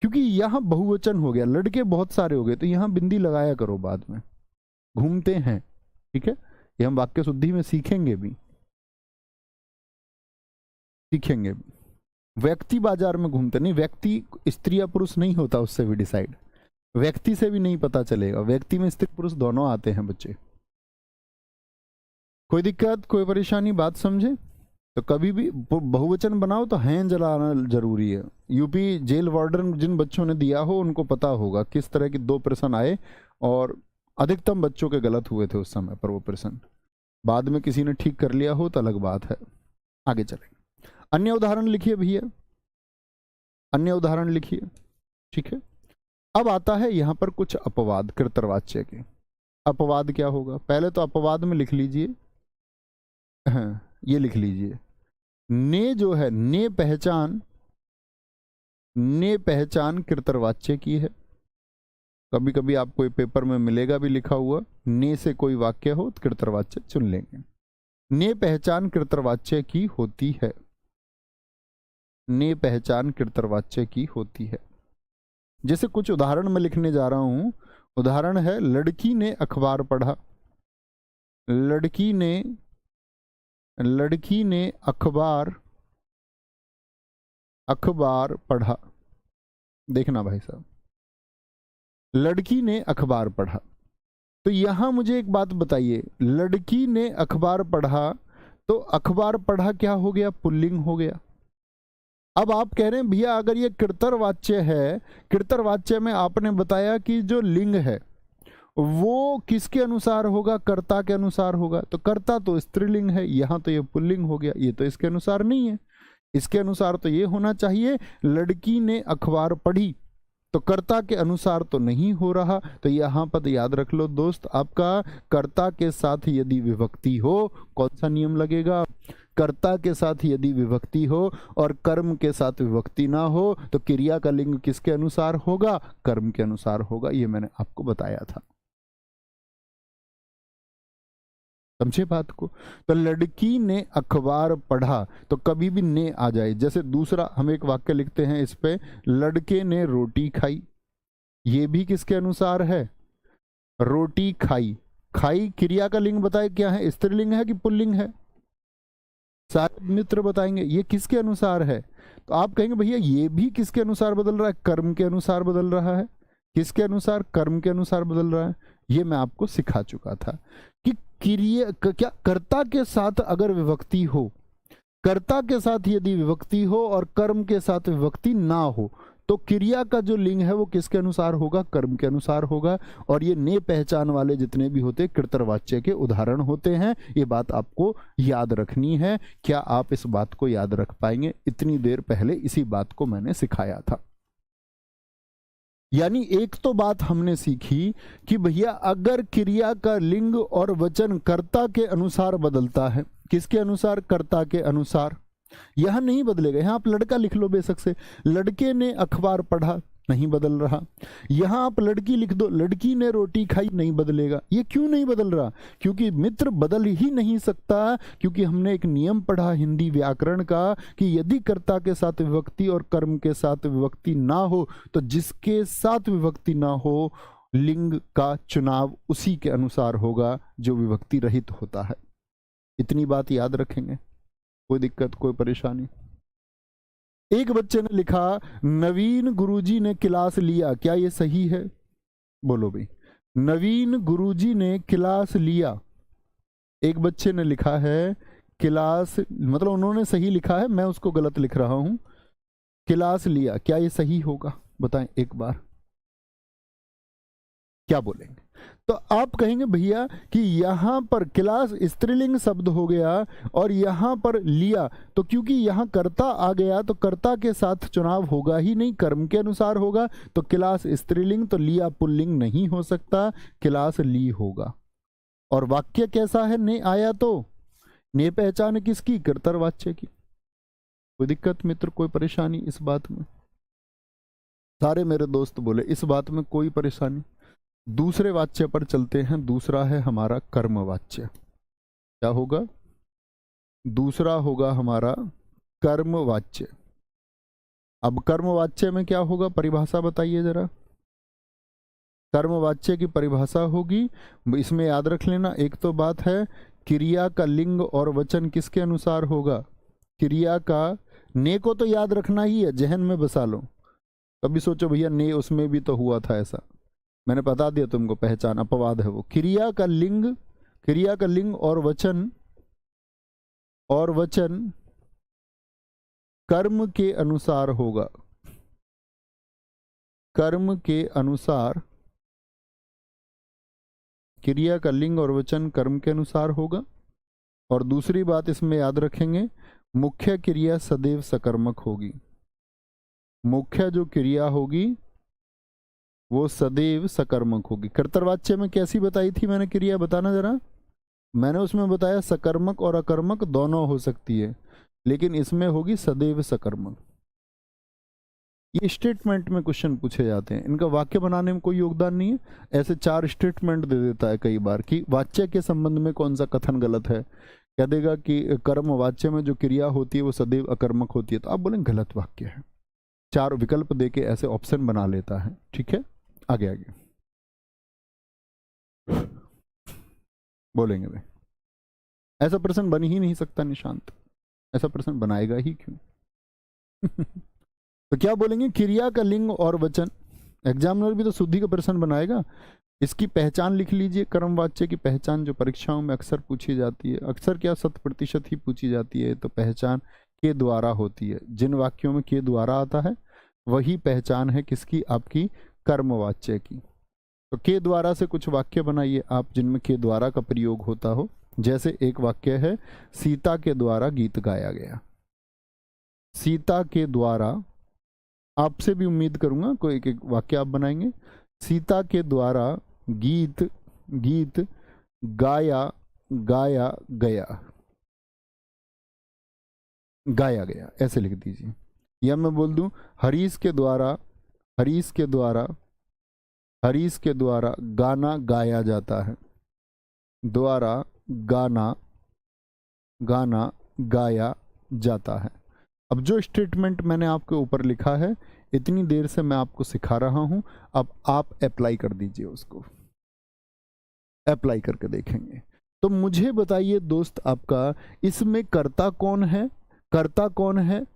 क्योंकि यहां बहुवचन हो गया, लड़के बहुत सारे हो गए, तो यहां बिंदी लगाया करो बाद में, घूमते हैं। ठीक है, ये हम वाक्य शुद्धि में सीखेंगे भी, सीखेंगे भी। व्यक्ति बाजार में घूमते नहीं, व्यक्ति स्त्री या पुरुष नहीं होता, उससे भी डिसाइड, व्यक्ति से भी नहीं पता चलेगा, व्यक्ति में स्त्री पुरुष दोनों आते हैं बच्चे। कोई दिक्कत, कोई परेशानी, बात समझे? तो कभी भी बहुवचन बनाओ तो हैं जलाना जरूरी है। यूपी जेल वार्डन जिन बच्चों ने दिया हो उनको पता होगा किस तरह के 2 प्रश्न आए, और अधिकतम बच्चों के गलत हुए थे उस समय पर वो प्रश्न। बाद में किसी ने ठीक कर लिया हो तो अलग बात है। आगे चलें, अन्य उदाहरण लिखिए भैया, अन्य उदाहरण लिखिए। ठीक है, अब आता है यहां पर कुछ अपवाद कृतवाच्य के। अपवाद क्या होगा, पहले तो अपवाद में लिख लीजिए, हाँ, ये लिख लीजिए, ने जो है, ने पहचान कृतवाच्य की है। कभी कभी आपको पेपर में मिलेगा भी लिखा हुआ, ने से कोई वाक्य हो तो कृतवाच्य चुन लेंगे। ने पहचान कृतवाच्य की होती है, ने पहचान कृतवाच्य की होती है। जैसे कुछ उदाहरण मैं लिखने जा रहा हूं। उदाहरण है, लड़की ने अखबार पढ़ा, लड़की ने अखबार पढ़ा। देखना भाई साहब, लड़की ने अखबार पढ़ा। तो यहां मुझे एक बात बताइए, लड़की ने अखबार पढ़ा, तो अखबार पढ़ा क्या हो गया, पुल्लिंग हो गया। अब आप कह रहे हैं भैया अगर ये कृतवाच्य है, कृतवाच्य में आपने बताया कि जो लिंग है वो किसके अनुसार होगा, कर्ता के अनुसार होगा। तो कर्ता तो स्त्रीलिंग है, यहां तो ये पुल्लिंग हो गया, ये तो इसके अनुसार नहीं है। इसके अनुसार तो ये होना चाहिए लड़की ने अखबार पढ़ी, तो कर्ता के अनुसार तो नहीं हो रहा। तो यहां पर याद रख लो दोस्त, आपका कर्ता के साथ यदि विभक्ति हो, कौन सा नियम लगेगा, कर्ता के साथ यदि विभक्ति हो और कर्म के साथ विभक्ति ना हो, तो क्रिया का लिंग किसके अनुसार होगा, कर्म के अनुसार होगा। ये मैंने आपको बताया था, समझे बात को। तो लड़की ने अखबार पढ़ा, तो कभी भी ने आ जाए। जैसे दूसरा हम एक वाक्य लिखते हैं इस पे, लड़के ने रोटी खाई, ये भी किसके अनुसार है, रोटी खाई। खाई क्रिया का लिंग बताए क्या है, स्त्रीलिंग है कि पुल्लिंग है, सारे मित्र बताएंगे ये किसके अनुसार है। तो आप कहेंगे भैया ये भी किसके अनुसार बदल रहा है, कर्म के अनुसार बदल रहा है। किसके अनुसार, कर्म के अनुसार बदल रहा है। ये मैं आपको सिखा चुका था कि क्रिया क्या, कर्ता के साथ अगर विभक्ति हो, कर्ता के साथ यदि विभक्ति हो और कर्म के साथ विभक्ति ना हो, तो क्रिया का जो लिंग है वो किसके अनुसार होगा, कर्म के अनुसार होगा। और ये ने पहचान वाले जितने भी होते कृतवाच्य के उदाहरण होते हैं। ये बात आपको याद रखनी है। क्या आप इस बात को याद रख पाएंगे, इतनी देर पहले इसी बात को मैंने सिखाया था। यानी एक तो बात हमने सीखी कि भैया अगर क्रिया का लिंग और वचन कर्ता के अनुसार बदलता है, किसके अनुसार, कर्ता के अनुसार, यहां नहीं बदलेगा। यहां आप लड़का लिख लो बेशक से, लड़के ने अखबार पढ़ा, नहीं बदल रहा। यहां आप लड़की लिख दो, लड़की ने रोटी खाई, नहीं बदलेगा। ये क्यों नहीं बदल रहा, क्योंकि मित्र बदल ही नहीं सकता। क्योंकि हमने एक नियम पढ़ा हिंदी व्याकरण का कि यदि कर्ता के साथ विभक्ति और कर्म के साथ विभक्ति ना हो, तो जिसके साथ विभक्ति ना हो लिंग का चुनाव उसी के अनुसार होगा जो विभक्ति रहित होता है। इतनी बात याद रखेंगे, कोई दिक्कत कोई परेशानी। एक बच्चे ने लिखा नवीन गुरुजी ने क्लास लिया, क्या ये सही है? बोलो भाई, नवीन गुरुजी ने क्लास लिया। एक बच्चे ने लिखा है क्लास, मतलब उन्होंने सही लिखा है, मैं उसको गलत लिख रहा हूं। क्लास लिया, क्या ये सही होगा? बताएं एक बार, क्या बोलेंगे? तो आप कहेंगे भैया कि यहां पर क्लास स्त्रीलिंग शब्द हो गया और यहां पर लिया, तो क्योंकि यहां कर्ता आ गया तो कर्ता के साथ चुनाव होगा ही नहीं, कर्म के अनुसार होगा। तो क्लास स्त्रीलिंग तो लिया पुल्लिंग नहीं हो सकता, क्लास ली होगा। और वाक्य कैसा है? ने आया तो ने पहचान किसकी? कर्तव्यवाच्य की। कोई दिक्कत मित्र, कोई परेशानी इस बात में? सारे मेरे दोस्त बोले इस बात में कोई परेशानी। दूसरे वाच्य पर चलते हैं। दूसरा है हमारा कर्म वाच्य। क्या होगा? दूसरा होगा हमारा कर्म वाच्य। अब कर्म वाच्य में क्या होगा? परिभाषा बताइए जरा। कर्म वाच्य की परिभाषा होगी, इसमें याद रख लेना, एक तो बात है क्रिया का लिंग और वचन किसके अनुसार होगा? क्रिया का, ने को तो याद रखना ही है, जहन में बसा लो। कभी सोचो भैया ने उसमें भी तो हुआ था ऐसा, मैंने बता दिया तुमको, पहचान अपवाद है वो। क्रिया का लिंग और वचन कर्म के अनुसार होगा। कर्म के अनुसार, क्रिया का लिंग और वचन कर्म के अनुसार होगा। और दूसरी बात इसमें याद रखेंगे, मुख्य क्रिया सदैव सकर्मक होगी। मुख्य जो क्रिया होगी वो सदैव सकर्मक होगी। कर्तव्यवाच्य में कैसी बताई थी मैंने क्रिया? बताना जरा। मैंने उसमें बताया सकर्मक और अकर्मक दोनों हो सकती है, लेकिन इसमें होगी सदैव सकर्मक। ये स्टेटमेंट में क्वेश्चन पूछे जाते हैं, इनका वाक्य बनाने में कोई योगदान नहीं है। ऐसे 4 स्टेटमेंट दे देता है कई बार कि वाच्य के संबंध में कौन सा कथन गलत है। कह देगा कि कर्म वाच्य में जो क्रिया होती है वो सदैव अकर्मक होती है, तो आप बोलेंगे गलत वाक्य है। 4 विकल्प देके ऐसे ऑप्शन बना लेता है। ठीक है, आगे आगे बोलेंगे भाई, ऐसा प्रश्न बन ही नहीं सकता निशांत, ऐसा प्रश्न बनाएगा ही क्यों? तो क्या बोलेंगे? क्रिया का लिंग और वचन। एग्जामिनर भी तो शुद्धि का प्रश्न बनाएगा। इसकी पहचान लिख लीजिए। कर्मवाच्य की पहचान जो परीक्षाओं में अक्सर पूछी जाती है, अक्सर क्या 100% ही पूछी जाती है, तो पहचान के द्वारा होती है। जिन वाक्यों में के द्वारा आता है वही पहचान है किसकी? आपकी कर्मवाच्य की। तो के द्वारा से कुछ वाक्य बनाइए आप जिनमें के द्वारा का प्रयोग होता हो। जैसे एक वाक्य है, सीता के द्वारा गीत गाया गया। सीता के द्वारा, आपसे भी उम्मीद करूंगा कोई एक एक वाक्य आप बनाएंगे। सीता के द्वारा गीत गाया गया, ऐसे लिख दीजिए। या मैं बोल दूं हरीश के द्वारा गाना गाया जाता है। द्वारा गाना गाया जाता है। अब जो स्टेटमेंट मैंने आपके ऊपर लिखा है, इतनी देर से मैं आपको सिखा रहा हूं, अब आप अप्लाई कर दीजिए उसको। अप्लाई करके देखेंगे। तो मुझे बताइए दोस्त, आपका इसमें कर्ता कौन है,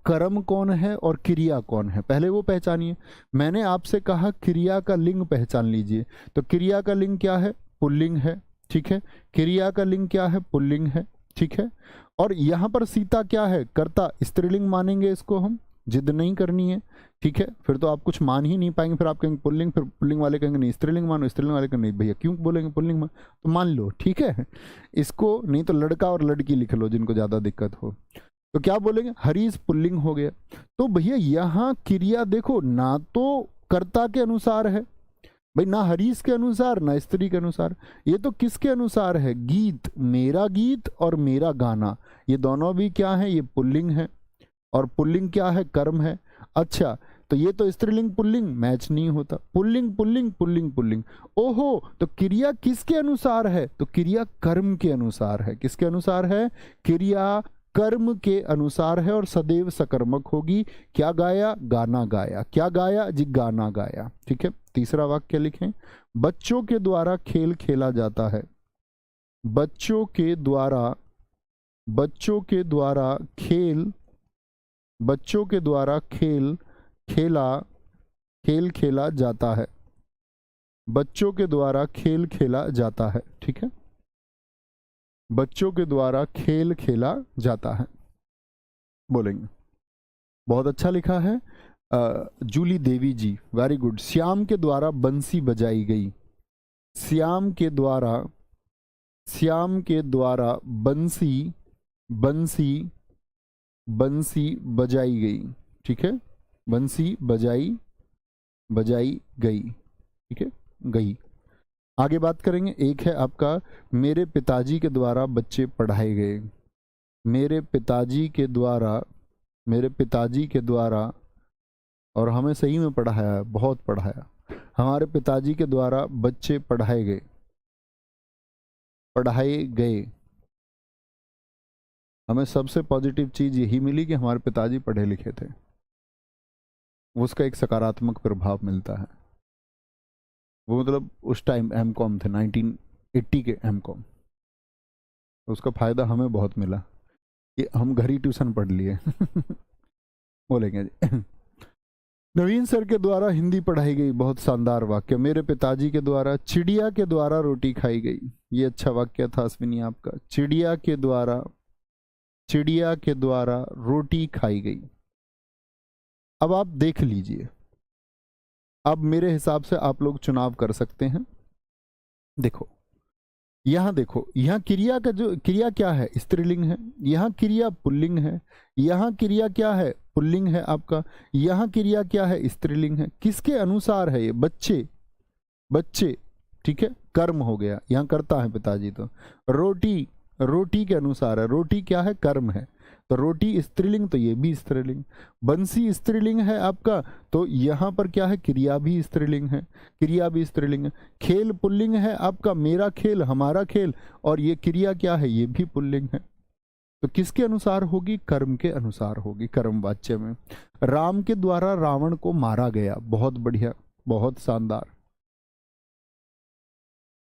कर्म कौन है और क्रिया कौन है? पहले वो पहचानिए। मैंने आपसे कहा क्रिया का लिंग पहचान लीजिए, तो क्रिया का लिंग क्या है? पुल्लिंग है। ठीक है, क्रिया का लिंग क्या है? पुल्लिंग है। ठीक है, और यहां पर सीता क्या है? कर्ता, स्त्रीलिंग मानेंगे इसको हम, जिद नहीं करनी है। ठीक है, फिर तो आप कुछ मान ही नहीं पाएंगे, फिर आप कहेंगे पुल्लिंग, फिर पुल्लिंग वाले कहेंगे नहीं स्त्रीलिंग मानो, स्त्रीलिंग वाले कहेंगे नहीं भैया क्यों बोलेंगे पुल्लिंग मान, तो मान लो। ठीक है, इसको नहीं तो लड़का और लड़की लिख लो जिनको ज्यादा दिक्कत हो। तो क्या बोलेंगे? हरीश पुल्लिंग हो गया। तो भैया यहाँ क्रिया देखो, ना तो कर्ता के अनुसार है भाई, ना हरीश के अनुसार, ना स्त्री के अनुसार, ये तो किसके अनुसार है? गीत, मेरा गीत और मेरा गाना, ये दोनों भी क्या है? ये पुल्लिंग है। और पुल्लिंग क्या है? कर्म है। अच्छा, तो ये तो स्त्रीलिंग पुल्लिंग मैच नहीं होता। पुल्लिंग। ओहो, तो क्रिया किसके अनुसार है? तो क्रिया कर्म के अनुसार है। किसके अनुसार है? क्रिया कर्म के अनुसार है और सदैव सकर्मक होगी। क्या गाया? गाना गाया। क्या गाया जी? गाना गाया। ठीक है, तीसरा वाक्य लिखें। बच्चों के द्वारा खेल खेला जाता है। बच्चों के द्वारा खेल खेला जाता है। बच्चों के द्वारा खेल खेला जाता है। ठीक है, बच्चों के द्वारा खेल खेला जाता है बोलेंगे। बहुत अच्छा लिखा है जूली देवी जी, वेरी गुड। श्याम के द्वारा बंसी बजाई गई। श्याम के द्वारा बंसी बजाई गई। ठीक है, बंसी बजाई गई। ठीक है, गई। आगे बात करेंगे। एक है आपका मेरे पिताजी के द्वारा बच्चे पढ़ाए गए। मेरे पिताजी के द्वारा और हमें सही में पढ़ाया, बहुत पढ़ाया। हमारे पिताजी के द्वारा बच्चे पढ़ाए गए। हमें सबसे पॉजिटिव चीज यही मिली कि हमारे पिताजी पढ़े लिखे थे, उसका एक सकारात्मक प्रभाव मिलता है। वो मतलब उस टाइम एमकॉम थे, 1980 के एमकॉम, उसका फायदा हमें बहुत मिला कि हम घर ही ट्यूशन पढ़ लिए। बोलेंगे जी। नवीन सर के द्वारा हिंदी पढ़ाई गई, बहुत शानदार वाक्य। मेरे पिताजी के द्वारा चिड़िया के द्वारा रोटी खाई गई, ये अच्छा वाक्य था अश्विनी आपका। चिड़िया के द्वारा रोटी खाई गई। अब आप देख लीजिए, अब मेरे हिसाब से आप लोग चुनाव कर सकते हैं। देखो यहाँ क्रिया का जो क्रिया क्या है? स्त्रीलिंग है। यहाँ क्रिया पुल्लिंग है। यहाँ क्रिया क्या है? पुल्लिंग है आपका। यहाँ क्रिया क्या है? स्त्रीलिंग है। किसके अनुसार है ये? बच्चे। ठीक है, कर्म हो गया, यहाँ करता है पिताजी। तो रोटी के अनुसार है। रोटी क्या है? कर्म है। तो रोटी स्त्रीलिंग, तो ये भी स्त्रीलिंग। बंसी स्त्रीलिंग है आपका, तो यहाँ पर क्या है? क्रिया भी स्त्रीलिंग है। खेल पुल्लिंग है आपका, मेरा खेल, हमारा खेल, और ये क्रिया क्या है? ये भी पुल्लिंग है। तो किसके अनुसार होगी? कर्म के अनुसार होगी, कर्म वाच्य में। राम के द्वारा रावण को मारा गया, बहुत बढ़िया, बहुत शानदार।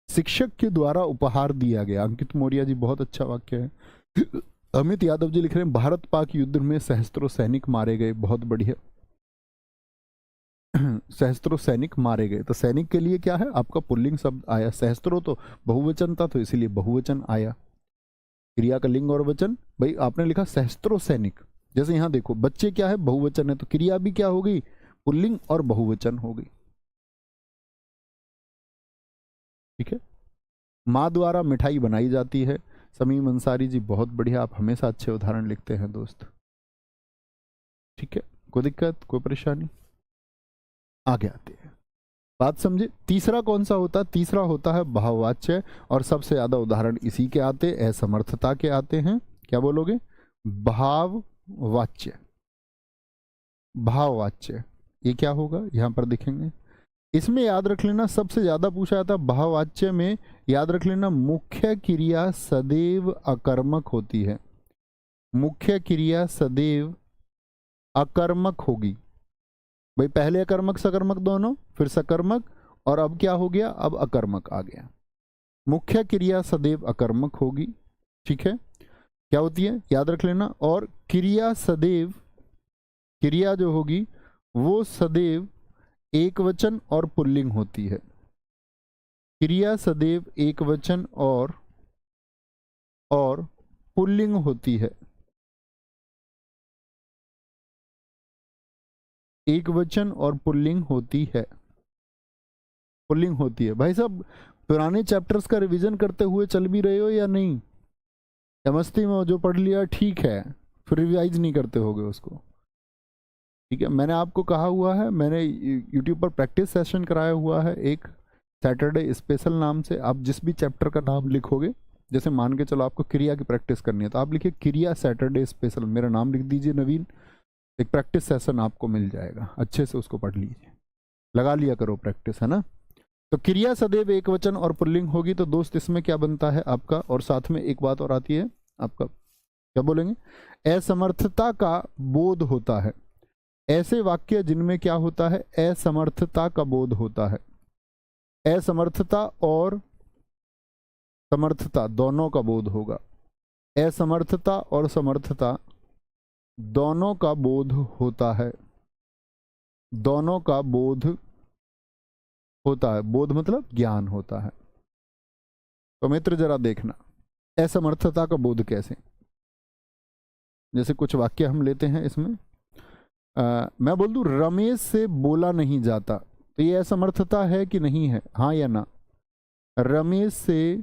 शिक्षक के द्वारा उपहार दिया गया, अंकित मौर्य जी, बहुत अच्छा वाक्य है। अमित यादव जी लिख रहे हैं भारत पाक युद्ध में सहस्त्रों सैनिक मारे गए, बहुत बढ़िया। सहस्त्रों सैनिक मारे गए, तो सैनिक के लिए क्या है आपका? पुल्लिंग शब्द आया। सहस्त्रों तो बहुवचन था, तो इसीलिए बहुवचन आया। क्रिया का लिंग और वचन, भाई आपने लिखा सहस्त्रों सैनिक, जैसे यहाँ देखो बच्चे क्या है? बहुवचन है, तो क्रिया भी क्या हो गई? पुल्लिंग और बहुवचन हो गई। ठीक है, माँ द्वारा मिठाई बनाई जाती है। समीम अंसारी जी, बहुत बढ़िया, आप हमेशा अच्छे उदाहरण लिखते हैं दोस्त। ठीक है, कोई दिक्कत, कोई परेशानी? आगे आते हैं, बात समझे। तीसरा कौन सा होता है? तीसरा होता है भाववाच्य, और सबसे ज्यादा उदाहरण इसी के आते, असमर्थता के आते हैं। क्या बोलोगे? भाववाच्य। ये क्या होगा? यहां पर दिखेंगे। इसमें याद रख लेना, सबसे ज्यादा पूछा जाता है भाववाच्य में, याद रख लेना मुख्य क्रिया सदैव अकर्मक होती है। मुख्य क्रिया सदैव अकर्मक होगी। भाई पहले अकर्मक सकर्मक दोनों, फिर सकर्मक, और अब क्या हो गया? अब अकर्मक आ गया। मुख्य क्रिया सदैव अकर्मक होगी। ठीक है, क्या होती है? याद रख लेना। और क्रिया सदैव, क्रिया जो होगी वो सदैव एक वचन और पुल्लिंग होती है। क्रिया सदैव एक वचन और पुल्लिंग होती है। एक वचन और पुल्लिंग होती है। पुल्लिंग होती है। भाई साहब पुराने चैप्टर्स का रिवीजन करते हुए चल भी रहे हो या नहीं? मस्ती में जो पढ़ लिया ठीक है, फिर रिवाइज नहीं करते होगे उसको। ठीक है, मैंने आपको कहा हुआ है, मैंने यूट्यूब पर प्रैक्टिस सेशन कराया हुआ है एक, सैटरडे स्पेशल नाम से। आप जिस भी चैप्टर का नाम लिखोगे, जैसे मान के चलो आपको क्रिया की प्रैक्टिस करनी है, तो आप लिखिए क्रिया सैटरडे स्पेशल, मेरा नाम लिख दीजिए नवीन, एक प्रैक्टिस सेशन आपको मिल जाएगा, अच्छे से उसको पढ़ लीजिए, लगा लिया करो प्रैक्टिस, है ना। तो क्रिया सदैव एक वचन और पुल्लिंग होगी, तो दोस्त इसमें क्या बनता है आपका, और साथ में एक बात और आती है आपका क्या बोलेंगे? असमर्थता का बोध होता है। ऐसे वाक्य जिनमें क्या होता है? असमर्थता का बोध होता है। असमर्थता और समर्थता दोनों का बोध होगा। असमर्थता और समर्थता दोनों का बोध होता है। दोनों का बोध होता है। बोध मतलब ज्ञान होता है। तो मित्र जरा देखना, असमर्थता का बोध कैसे? जैसे कुछ वाक्य हम लेते हैं इसमें। मैं बोल दूं रमेश से बोला नहीं जाता, तो ये असमर्थता है कि नहीं है? हाँ या ना? रमेश से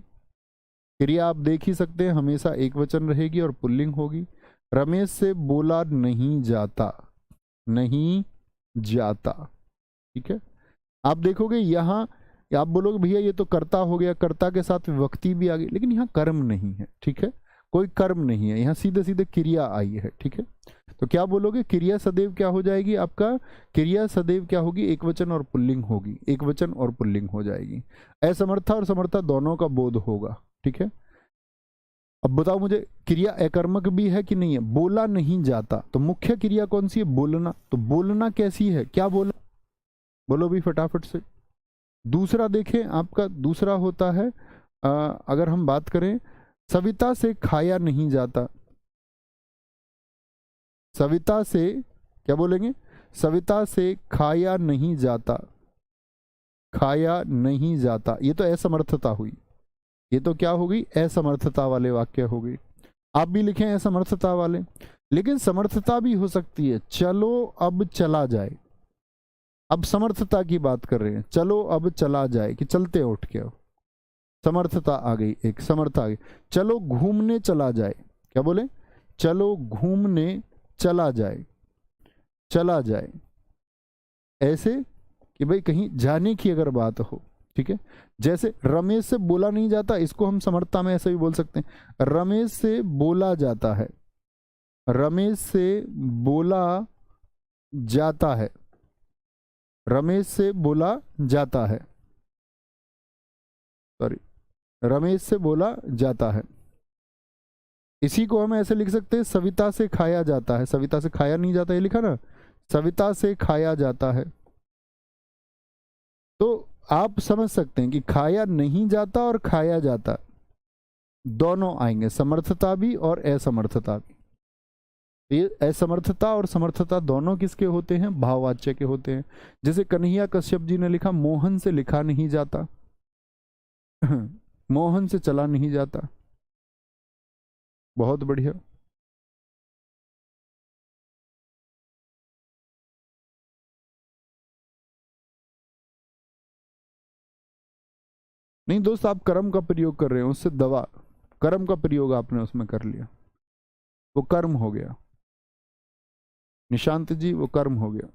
क्रिया आप देख ही सकते हैं, हमेशा एक वचन रहेगी और पुल्लिंग होगी। रमेश से बोला नहीं जाता, नहीं जाता, ठीक है। आप देखोगे यहाँ आप बोलोगे भैया ये तो कर्ता हो गया, कर्ता के साथ विभक्ति भी आ गई, लेकिन यहाँ कर्म नहीं है, ठीक है। कोई कर्म नहीं है, यहाँ सीधे सीधे क्रिया आई है, ठीक है। तो क्या बोलोगे? क्रिया सदैव क्या हो जाएगी आपका? क्रिया सदैव क्या होगी? एक वचन और पुल्लिंग होगी, एक वचन और पुल्लिंग हो जाएगी। असमर्था और समर्था दोनों का बोध होगा, ठीक है। अब बताओ मुझे, क्रिया अकर्मक भी है कि नहीं है? बोला नहीं जाता, तो मुख्य क्रिया कौन सी है? बोलना। तो बोलना कैसी है? क्या बोला? बोलो भी फटाफट से। दूसरा देखें, आपका दूसरा होता है अगर हम बात करें, सविता से खाया नहीं जाता। सविता से क्या बोलेंगे? सविता से खाया नहीं जाता, खाया नहीं जाता, ये तो असमर्थता हुई। ये तो क्या होगी? असमर्थता वाले वाक्य हो गई। आप भी लिखें असमर्थता वाले, लेकिन समर्थता भी हो सकती है। चलो अब चला जाए, अब समर्थता की बात कर रहे हैं। चलो अब चला जाए कि चलते उठ के, समर्थता आ गई, एक समर्था आ गई। चलो घूमने चला जाए, क्या बोले? चलो घूमने चला जाए, चला जाए, ऐसे कि भाई कहीं जाने की अगर बात हो, ठीक है। जैसे रमेश से बोला नहीं जाता, इसको हम समर्थता में ऐसे भी बोल सकते हैं। रमेश से बोला जाता है, रमेश से बोला जाता है, रमेश से बोला जाता है, सॉरी, रमेश से बोला जाता है। इसी को हम ऐसे लिख सकते हैं, सविता से खाया जाता है। सविता से खाया नहीं जाता, ये लिखा ना, सविता से खाया जाता है। तो आप समझ सकते हैं कि खाया नहीं जाता और खाया जाता दोनों आएंगे, समर्थता भी और असमर्थता भी। ये असमर्थता और समर्थता दोनों किसके होते हैं? भाववाच्य के होते हैं। जैसे कन्हैया कश्यप जी ने लिखा, मोहन से लिखा नहीं जाता, मोहन से चला नहीं जाता। बहुत बढ़िया। नहीं दोस्त, आप कर्म का प्रयोग कर रहे हो, उससे दवा, कर्म का प्रयोग आपने उसमें कर लिया, वो कर्म हो गया। निशांत जी वो कर्म हो गया।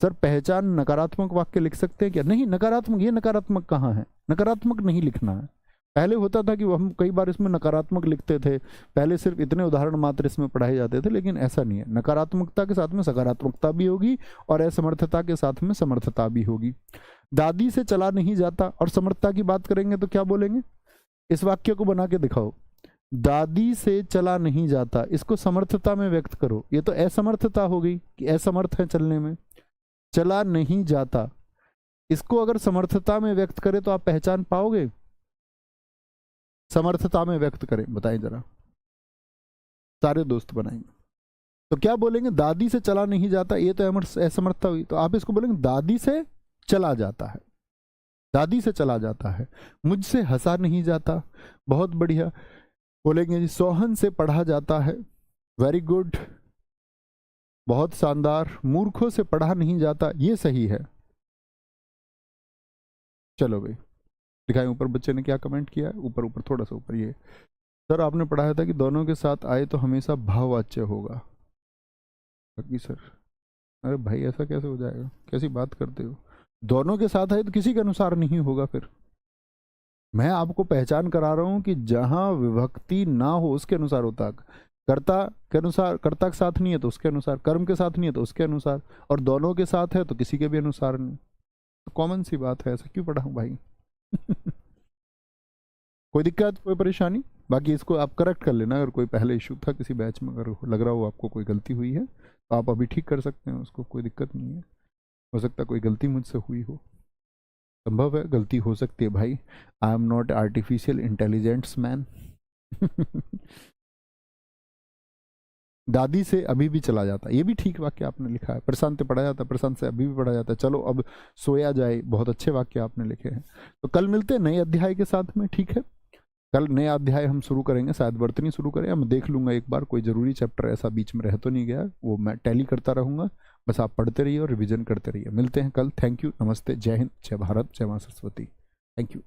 सर पहचान नकारात्मक वाक्य लिख सकते हैं क्या? नहीं, नकारात्मक, ये नकारात्मक कहाँ है? नकारात्मक नहीं लिखना है। पहले होता था कि हम कई बार इसमें नकारात्मक लिखते थे, पहले सिर्फ इतने उदाहरण मात्र इसमें पढ़ाए जाते थे, लेकिन ऐसा नहीं है। नकारात्मकता के साथ में सकारात्मकता भी होगी और असमर्थता के साथ में समर्थता भी होगी। दादी से चला नहीं जाता, और समर्थता की बात करेंगे तो क्या बोलेंगे? इस वाक्य को बना के दिखाओ, दादी से चला नहीं जाता, इसको समर्थता में व्यक्त करो। ये तो असमर्थता हो गई कि असमर्थ है चलने में। चला नहीं जाता, इसको अगर समर्थता में व्यक्त करें तो आप पहचान पाओगे? समर्थता में व्यक्त करें, बताएं जरा, सारे दोस्त बनाएंगे तो क्या बोलेंगे? दादी से चला नहीं जाता, ये तो असमर्थता हुई, तो आप इसको बोलेंगे दादी से चला जाता है, दादी से चला जाता है। मुझसे हंसा नहीं जाता, बहुत बढ़िया। बोलेंगे जी सोहन से पढ़ा जाता है, वेरी गुड, बहुत शानदार। मूर्खों से पढ़ा नहीं जाता, ये सही है। चलो भाई दिखाएं ऊपर बच्चे ने क्या कमेंट किया है, ऊपर ऊपर थोड़ा सा ऊपर। ये सर आपने पढ़ाया था कि दोनों के साथ आए तो हमेशा भाववाच्य होगा। सर अरे भाई ऐसा कैसे हो जाएगा, कैसी बात करते हो? दोनों के साथ आए तो किसी के अनुसार नहीं होगा। फिर मैं आपको पहचान करा रहा हूं कि जहां विभक्ति ना हो उसके अनुसार होता है। कर्ता के अनुसार, कर्ता के साथ नहीं है तो उसके अनुसार, कर्म के साथ नहीं है तो उसके अनुसार, और दोनों के साथ है तो किसी के भी अनुसार नहीं। तो कॉमन सी बात है, ऐसा क्यों पढ़ा हूं भाई? कोई दिक्कत, कोई परेशानी? बाकी इसको आप करेक्ट कर लेना, अगर कोई पहले इशू था किसी बैच में, अगर लग रहा हो आपको कोई गलती हुई है तो आप अभी ठीक कर सकते हैं उसको, कोई दिक्कत नहीं है। हो सकता है कोई गलती मुझसे हुई हो, संभव है, गलती हो सकती है भाई। I am not artificial intelligence man. दादी से अभी भी चला जाता, ये भी ठीक वाक्य आपने लिखा है। प्रशांत से पढ़ा जाता, प्रशांत से अभी भी पढ़ा जाता है। चलो अब सोया जाए, बहुत अच्छे वाक्य आपने लिखे हैं। तो कल मिलते हैं नए अध्याय के साथ में, ठीक है। कल नया अध्याय हम शुरू करेंगे, शायद वर्तनी शुरू करें, मैं देख लूंगा एक बार, कोई जरूरी चैप्टर ऐसा बीच में रह तो नहीं गया, वो मैं टैली करता रहूंगा। बस आप पढ़ते रहिए और रिविजन करते रहिए। मिलते हैं कल। थैंक यू, नमस्ते, जय हिंद, जय भारत, जय मां सरस्वती। Thank you.